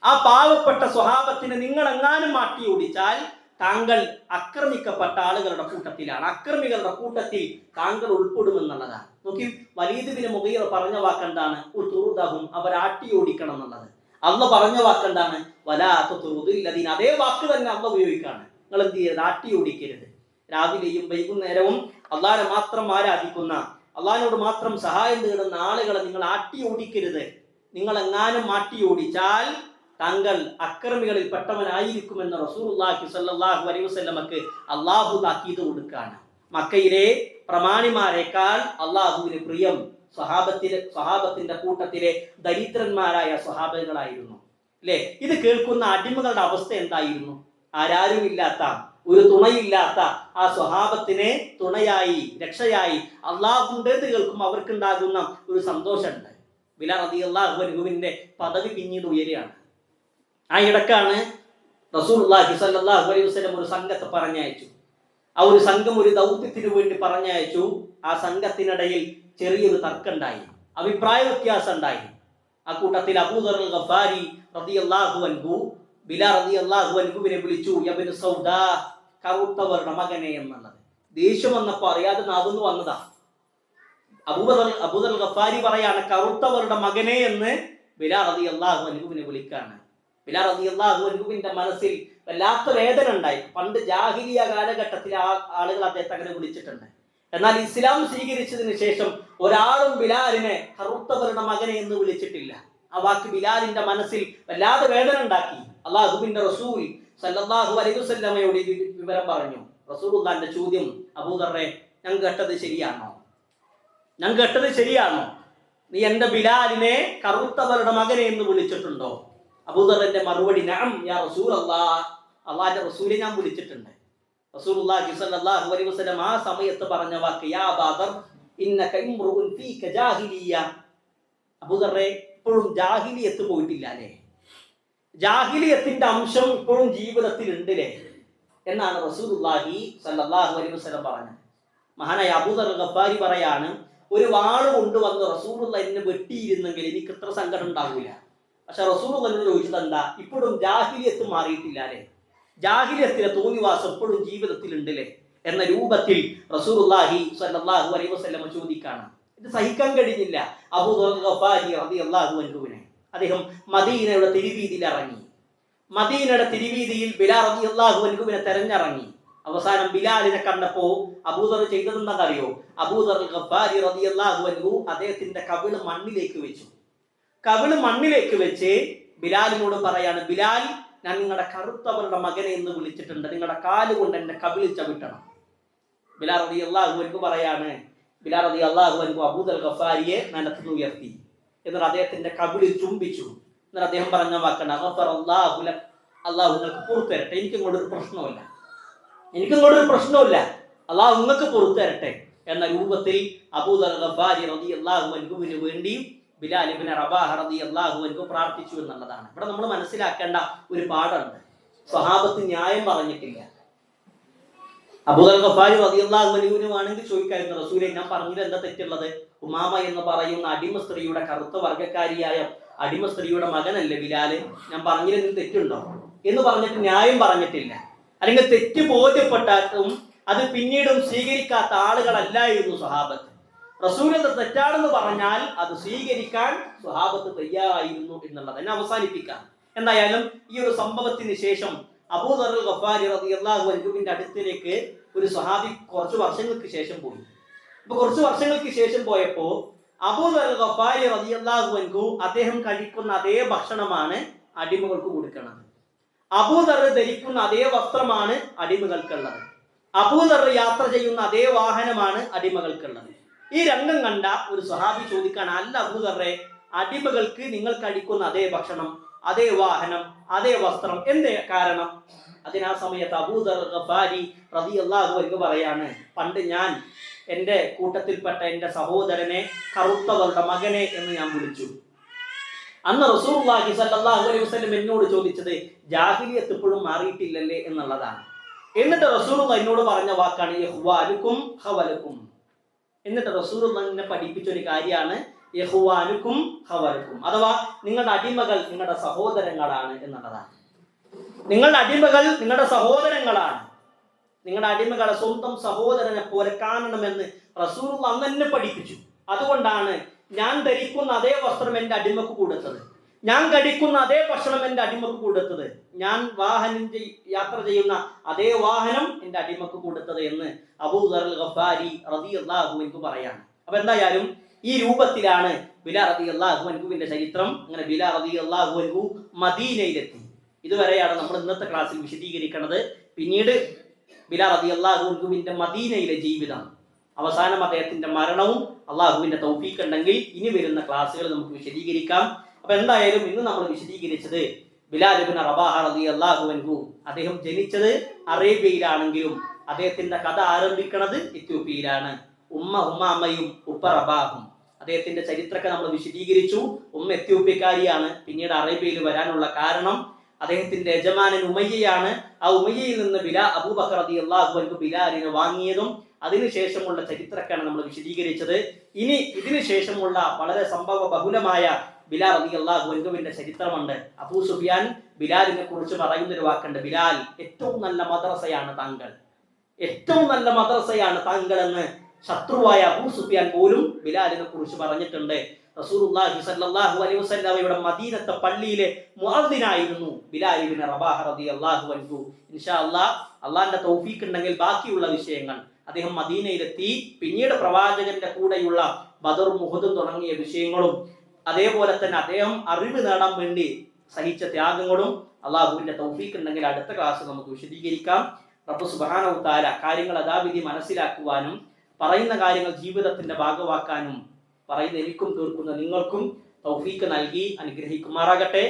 ആ പാവപ്പെട്ട സ്വഹാബത്തിനെ നിങ്ങൾ എങ്ങാനും ആട്ടി ഓടിച്ചാൽ താങ്കൾ ആക്രമിക്കപ്പെട്ട ആളുകളുടെ കൂട്ടത്തിലാണ്, അക്രമികളുടെ കൂട്ടത്തിൽ താങ്കൾ ഉൾപ്പെടുമെന്നുള്ളതാണ്. നോക്കി, വലീദ് ബിൻ മുഗീറ പറഞ്ഞ വാക്കെന്താണ്? തുറുദഹും, അവരാട്ടി ഓടിക്കണം എന്നുള്ളത്. അല്ലാഹു പറഞ്ഞ വാക്കെന്താണ്? വലാ തുറുദിൽ ലദീന. അതേ വാക്ക് തന്നെ അല്ലാഹു ഉപയോഗിക്കാണ്. നിങ്ങൾ എന്ത് ചെയ്യരുത്? ആട്ടി ഓടിക്കരുത്. രാവിലെയും വൈകുന്നേരവും അള്ളാഹിനെ മാത്രം ആരാധിക്കുന്ന, അള്ളാഹിനോട് മാത്രം സഹായം തേടുന്ന ആളുകളെ നിങ്ങൾ ആട്ടി ഓടിക്കരുത്. നിങ്ങൾ എങ്ങാനും ആട്ടി ഓടിച്ചാൽ താങ്കൾ അക്രമികളിൽ പെട്ടവനായിരിക്കുമെന്ന് റസൂലുള്ളാഹി സ്വല്ലല്ലാഹു അലൈഹി വസല്ലമക്ക് അള്ളാഹു താക്കീത് കൊടുക്കുകയാണ്. മക്കയിലെ പ്രമാണിമാരെക്കാൾ അള്ളാഹുവിന് പ്രിയം സ്വഹാബത്തിന്റെ കൂട്ടത്തിലെ ദരിദ്രന്മാരായ സ്വഹാബകളായിരുന്നു. അല്ലെ? ഇത് കേൾക്കുന്ന അടിമകളുടെ അവസ്ഥ എന്തായിരുന്നു? ആരാരുമില്ലാത്ത, ഒരു തുണയില്ലാത്ത ആ സ്വഹാബത്തിനെ തുണയായി, രക്ഷയായി അള്ളാഹുണ്ടേത് കേൾക്കുമ്പോൾ അവർക്കുണ്ടാകുന്ന ഒരു സന്തോഷമുണ്ട്. ബിലാൽ റളിയല്ലാഹു അൻഹുവിന്റെ പദവി പിന്നീട് ഉയരുകയാണ്. ആ ഇടക്കാണ് റസൂലുള്ളാഹി സ്വല്ലല്ലാഹു അലൈഹി വസല്ലം ഒരു സംഘത്തെ പറഞ്ഞയച്ചു. ആ ഒരു സംഘം ഒരു ദൗത്യത്തിന് വേണ്ടി പറഞ്ഞയച്ചു. ആ സംഘത്തിനിടയിൽ ചെറിയൊരു തർക്കമുണ്ടായി, അഭിപ്രായ വ്യത്യാസം ഉണ്ടായി. ആ കൂട്ടത്തിൽ അബൂദർ അൽ ഗഫാരി റളിയല്ലാഹു അൻഹു ബിലാൽ റളിയല്ലാഹു അൻഹുവിനെ വിളിച്ചു, യബ്നു സൗദാ, കറുത്തവരുടെ മകനെ എന്നുള്ളത്. ദേഷ്യം വന്നപ്പോൾ അറിയാതെ നാവുന്നു വന്നതാ. അബൂദർ അൽ ഗഫാരി പറയാണ്, കറുത്തവരുടെ മകനെ എന്ന് ബിലാൽ റളിയല്ലാഹു അൻഹുവിനെ വിളിക്കാണ്. ബിലാൽ റളിയല്ലാഹു അൻഹുവിന്റെ മനസ്സിൽ വല്ലാത്ത വേദന ഉണ്ടായി. പണ്ട് ജാഹിലിയ കാലഘട്ടത്തിൽ ആളുകൾ അദ്ദേഹത്തെ അങ്ങനെ വിളിച്ചിട്ടുണ്ട്. എന്നാൽ ഇസ്ലാം സ്വീകരിച്ചതിന് ശേഷം ഒരാളും ബിലാലിനെ കറുത്തവരുടെ മകനെ എന്ന് വിളിച്ചിട്ടില്ല. ആ വാക്ക് ബിലാലിന്റെ മനസ്സിൽ വല്ലാതെ വേദന ഉണ്ടാക്കി. അല്ലാഹുവിന്റെ റസൂൽ സല്ലല്ലാഹു അലൈഹി വസല്ലമയോട് വിവരം പറഞ്ഞു. റസൂലുള്ളാഹിന്റെ ചോദ്യം, അബൂദറെ, ഞാൻ കേട്ടത് ശരിയാണോ? നീ എന്റെ ബിലാലിനെ കറുത്തവരുടെ മകനെ എന്ന് വിളിച്ചിട്ടുണ്ടോ? അബൂദറിന്റെ മറുപടി, നഅം യാ റസൂലല്ലാഹ്, അല്ലാഹുവിന്റെ റസൂലെ, ഞാൻ വിളിച്ചിട്ടുണ്ട്. റസൂലുള്ളാഹി സ്വല്ലല്ലാഹു അലൈഹി വസല്ലം ആ സമയത്ത് പറഞ്ഞ വാക്ക്, യാ ബദർ ഇന്നക ഇംറുഉൻ ഫീക ജാഹിലിയ. അബൂദറെ, ഇപ്പോഴും ജാഹിലിയത്ത് പോയിട്ടില്ല അല്ലേ? ജാഹിലിയത്തിന്റെ അംശം ഇപ്പോഴും ജീവിതത്തിൽ ഉണ്ടല്ലേ എന്നാണ് റസൂലുള്ളാഹി സ്വല്ലല്ലാഹു അലൈഹി വസല്ലം പറഞ്ഞത്. മഹാനായ അബൂദർ ഗഫാരി പറയാണ്, ഒരു വാള് കൊണ്ടുവന്ന് റസൂലുള്ളാഹി എന്നെ വെട്ടിയിരുന്നെങ്കിൽ എനിക്ക് ഇത്ര സങ്കടം ഉണ്ടാവില്ല. പക്ഷെ റസൂലുള്ളാഹിനോട് ചോദിച്ചത് എന്താ? ഇപ്പോഴും ജാഹിലിയത്ത് മാറിയിട്ടില്ല അല്ലേ? ജാഹിലിയത്തിലെ തോന്നിവാസം ഇപ്പോഴും ജീവിതത്തിൽ ഉണ്ടല്ലേ എന്ന രൂപത്തിൽ റസൂലുള്ളാഹി സ്വല്ലല്ലാഹു അലൈഹി വസല്ലം ചോദിക്കാണ്. ഇത് സഹിക്കാൻ കഴിഞ്ഞില്ല അബൂദർ ഗഫാരി റളിയല്ലാഹു അൻഹുവിനെ. അദ്ദേഹം മദീനയുടെ തിരുവീതിയിൽ ഇറങ്ങി. മദീനയുടെ തിരുവീതിയിൽ ബിലാൽ റളിയല്ലാഹു അൻഹുവിനെ തെരഞ്ഞിറങ്ങി. അവസാനം ബിലാലിനെ കണ്ടപ്പോ അബൂദർ ചെയ്തതെന്നറിയോ? അബൂദർ ഗഫാരി റളിയല്ലാഹു അൻഹു അദ്ദേഹത്തിന്റെ കവിള് മണ്ണിലേക്ക് വെച്ച് ബിലാലിനോട് പറയാണ്, ബിലാൽ, ഞാൻ നിങ്ങളുടെ കറുത്തവരുടെ മകനെ എന്ന് വിളിച്ചിട്ടുണ്ട്, നിങ്ങളുടെ കാലുകൊണ്ട് എന്റെ കവിളിൽ ചവിട്ടണം. ബിലാൽ റളിയല്ലാഹു അൻഹു പറയാണ്, ബിലാൽ റളിയല്ലാഹു അൻഹു അബൂദർ ഗഫാരിയെ നിലത്തുനിന്ന് ഉയർത്തി, എന്നിട്ട് അദ്ദേഹത്തിന്റെ കവിളിൽ ചുംബിച്ചു. എന്നിട്ട് അദ്ദേഹം പറഞ്ഞ വാക്കാണ്, ഗഫറല്ലാഹു ലക, അല്ലാഹു നിങ്ങൾക്ക് പുറത്തു തരട്ടെ, എനിക്കിങ്ങോട്ടൊരു പ്രശ്നമില്ല, അല്ലാഹു നിങ്ങൾക്ക് പുറത്തു തരട്ടെ എന്ന രൂപത്തിൽ അബൂദർ ഗഫാരി റളിയല്ലാഹു അൻഹുവിന് വേണ്ടി ബിലാൽ ഇബ്നു റബാഹ റളിയല്ലാഹു അൻഹു പ്രാർത്ഥിച്ചു എന്നുള്ളതാണ്. ഇവിടെ നമ്മൾ മനസ്സിലാക്കേണ്ട ഒരു പാഠമുണ്ട്. സ്വഹാബത്ത് ന്യായം പറഞ്ഞിട്ടില്ല. അബൂദർ ഗഫാരി റളിയല്ലാഹു അൻഹുവിന് വേണമെങ്കിൽ ചോദിക്കായിരുന്നു, റസൂലേ, ഞാൻ പറഞ്ഞത് എന്താ തെറ്റുള്ളത്? ഉമാമ എന്ന് പറയുന്ന അടിമ സ്ത്രീയുടെ കറുത്ത വർഗ്ഗക്കാരിയായ അടിമ സ്ത്രീയുടെ മകനല്ലേ ബിലാല്, ഞാൻ പറഞ്ഞതിൽ തെറ്റുണ്ടോ എന്ന് പറഞ്ഞിട്ട് ന്യായം പറഞ്ഞിട്ടില്ല. അല്ലെങ്കിൽ തെറ്റ് ബോധ്യപ്പെട്ടാലും അത് പിന്നീടും സ്വീകരിക്കാത്ത ആളുകളല്ലായിരുന്നു സ്വഹാബത്ത്. റസൂലിന്റെ തെറ്റാണെന്ന് പറഞ്ഞാൽ അത് സ്വീകരിക്കാൻ സ്വഹാബത്ത് തയ്യാറായിരുന്നു എന്നുള്ളത്. എന്നെ അവസാനിപ്പിക്കാം. എന്തായാലും ഈ ഒരു സംഭവത്തിന് ശേഷം അബൂ ദർ അൽ ഗഫാരി റളിയല്ലാഹു അൻഹുവിന്റെ അടുത്തിലേക്ക് ഒരു സ്വഹാബി കുറച്ച് വർഷങ്ങൾക്ക് ശേഷം പോയി. അപ്പൊ കുറച്ച് വർഷങ്ങൾക്ക് ശേഷം പോയപ്പോ അബൂ ദർ അൽ ഗഫാരി റളിയല്ലാഹു അൻഹു അദ്ദേഹം കഴിക്കുന്ന അതേ ഭക്ഷണമാണ് അടിമകൾക്ക് കൊടുക്കുന്നത്. അബൂ ദർ ധരിക്കുന്ന അതേ വസ്ത്രമാണ് അടിമകൾക്കുള്ളത്. അബൂ ദർ യാത്ര ചെയ്യുന്ന അതേ വാഹനമാണ് അടിമകൾക്കുള്ളത്. ഈ രംഗം കണ്ട ഒരു സ്വഹാബി ചോദിക്കാണ്, അല്ല അബൂ ദർറെ, അടിമകൾക്ക് നിങ്ങൾ കഴിക്കുന്ന അതേ ഭക്ഷണം, അതേ വാഹനം, അതേ വസ്ത്രം, എന്തേ കാരണം? അതിനാ സമയത്ത് അബൂ ദർ ഗഫാരി റളിയല്ലാഹു അൻഹു പറയാണ്, പണ്ട് ഞാൻ എൻ്റെ കൂട്ടത്തിൽപ്പെട്ട എൻ്റെ സഹോദരനെ കറുത്തവരുടെ മകനെ എന്ന് ഞാൻ വിളിച്ചു. അന്ന് റസൂലുള്ളാഹി സ്വല്ലല്ലാഹു അലൈഹി വസല്ലം എന്നോട് ചോദിച്ചത് ജാഹിലിയത്ത് ഇപ്പോഴും മാറിയിട്ടില്ലല്ലേ എന്നുള്ളതാണ്. എന്നിട്ട് റസൂലുള്ളാഹി എന്നോട് പറഞ്ഞ വാക്കാണ് യഹ്വാലുക്കും ഖവലക്കും. എന്നിട്ട് റസൂലുള്ളാഹി എന്നെ പഠിപ്പിച്ച ഒരു കാര്യമാണ് യഹ്വാലുക്കും ഖവലക്കും, അഥവാ നിങ്ങളുടെ അടിമകൾ നിങ്ങളുടെ സഹോദരങ്ങളാണ് എന്നുള്ളതാണ്. നിങ്ങളുടെ അടിമകൾ നിങ്ങളുടെ സഹോദരങ്ങളാണ്. നിങ്ങളുടെ അടിമകളെ സ്വന്തം സഹോദരനെ പോലെ കാണണമെന്ന് റസൂലുള്ളാഹി അന്ന് എന്നെ പഠിപ്പിച്ചു. അതുകൊണ്ടാണ് ഞാൻ ധരിക്കുന്ന അതേ വസ്ത്രം എൻ്റെ അടിമക്ക് കൊടുത്തത്, ഞാൻ കഴിക്കുന്ന അതേ ഭക്ഷണം എൻ്റെ അടിമക്ക് കൊടുത്തത്, ഞാൻ യാത്ര ചെയ്യുന്ന അതേ വാഹനം എൻ്റെ അടിമക്ക് കൊടുത്തത് എന്ന് അബൂ ദർ അൽ ഗഫാരി റളിയല്ലാഹു അൻഹു പറയാണ്. അപ്പൊ എന്തായാലും ഈ രൂപത്തിലാണ് ബിലാൽ റളിയല്ലാഹു അൻഹുവിന്റെ ചരിത്രം. അങ്ങനെ ബിലാൽ റളിയല്ലാഹു അൻഹു മദീനയിലെത്തി. ഇതുവരെയാണ് നമ്മൾ ഇന്നത്തെ ക്ലാസ്സിൽ വിശദീകരിക്കുന്നത്. പിന്നീട് ബിലാൽ റളിയല്ലാഹു അൻഹുവിന്റെ മദീനയിലെ ജീവിതം, അവസാനം അദ്ദേഹത്തിന്റെ മരണവും അള്ളാഹുവിന്റെ തൗഫീഖ് ഉണ്ടെങ്കിൽ ഇനി വരുന്ന ക്ലാസ്സുകൾ നമുക്ക് വിശദീകരിക്കാം. അപ്പൊ എന്തായാലും ഇന്ന് നമ്മൾ വിശദീകരിച്ചത് ബിലാൽ ഇബ്നു റബാഹ റളിയല്ലാഹു അൻഹു. അദ്ദേഹം ജനിച്ചത് അറേബ്യയിലാണെങ്കിലും അദ്ദേഹത്തിന്റെ കഥ ആരംഭിക്കുന്നത് എത്യോപ്യയിലാണ്. ഉമ്മയും ഉപ്പ റബാഹും. അദ്ദേഹത്തിന്റെ ചരിത്രമൊക്കെ നമ്മൾ വിശദീകരിച്ചു. ഉമ്മ എത്യോപ്യക്കാരിയാണ്. പിന്നീട് അറേബ്യയിൽ വരാനുള്ള കാരണം അദ്ദേഹത്തിന്റെ യജമാനൻ ഉമയ്യയാണ്. ആ ഉമയ്യയിൽ നിന്ന് അബൂബക്കർ റളിയല്ലാഹു അൻഹു ബിലാലിനെ വാങ്ങിയതും അതിനുശേഷമുള്ള ചരിത്രക്കാണ് നമ്മൾ വിശദീകരിച്ചത്. ഇനി ഇതിനു ശേഷമുള്ള വളരെ സംഭവ ബഹുലമായ ബിലാൽ റളിയല്ലാഹു അൻഹുവിന്റെ ചരിത്രമുണ്ട്. അബൂ സുഫിയാൻ ബിലാലിനെ കുറിച്ച് പറയുന്ന ഒരു വാക്കുണ്ട്, ബിലാൽ ഏറ്റവും നല്ല മദ്രസയാണ് താങ്കൾ, ഏറ്റവും നല്ല മദ്രസയാണ് താങ്കൾ എന്ന് ശത്രുവായ അബൂ സുഫിയാൻ പോലും ബിലാലിനെ കുറിച്ച് പറഞ്ഞിട്ടുണ്ട്. റസൂലുള്ളാഹി സ്വല്ലല്ലാഹു അലൈഹി വസല്ലമയുടെ മദീനത്തെ പള്ളിയിലെ മുഅദ്ദിനായിരുന്നു ബിലാൽ ഇബ്നു റബാഹ റളിയല്ലാഹു അൻഹു. ഇൻഷാ അല്ലാഹ് അള്ളാഹിന്റെ തൗഫീഖ് ഉണ്ടെങ്കിൽ ബാക്കിയുള്ള വിഷയങ്ങൾ അദ്ദേഹം മദീനയിലെത്തി, പിന്നീട് പ്രവാചകന്റെ കൂടെയുള്ള ബദറും ഉഹുദും തുടങ്ങിയ വിഷയങ്ങളും അതേപോലെ തന്നെ അദ്ദേഹം അറിവ് നേടാൻ വേണ്ടി സഹിച്ച ത്യാഗങ്ങളും അള്ളാഹുവിന്റെ തൗഫീഖ് ഉണ്ടെങ്കിൽ അടുത്ത ക്ലാസ് നമുക്ക് വിശദീകരിക്കാം. റബ്ബ് സുബ്ഹാനഹു വ തആല കാര്യങ്ങൾ യഥാവിധി മനസ്സിലാക്കുവാനും പറയുന്ന കാര്യങ്ങൾ ജീവിതത്തിന്റെ ഭാഗമാക്കാനും പറയുന്ന എനിക്കും കേൾക്കുന്ന നിങ്ങൾക്കും തൗഫീഖ് നൽകി അനുഗ്രഹിക്കുമാറാകട്ടെ.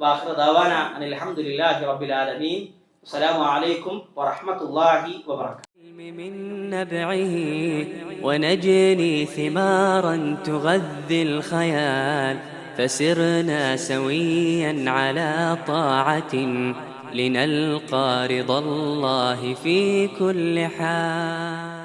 വാഖിറ ദഅവാനാ അനിൽ ഹംദുലില്ലാഹി റബ്ബിൽ ആലമീൻ. അസ്സലാമു അലൈക്കും വറഹ്മത്തുള്ളാഹി വബറകാതുഹു. من نبعه ونجني ثمارا تغذي الخيال فسرنا سويا على طاعة لنلقى رضا الله في كل حال.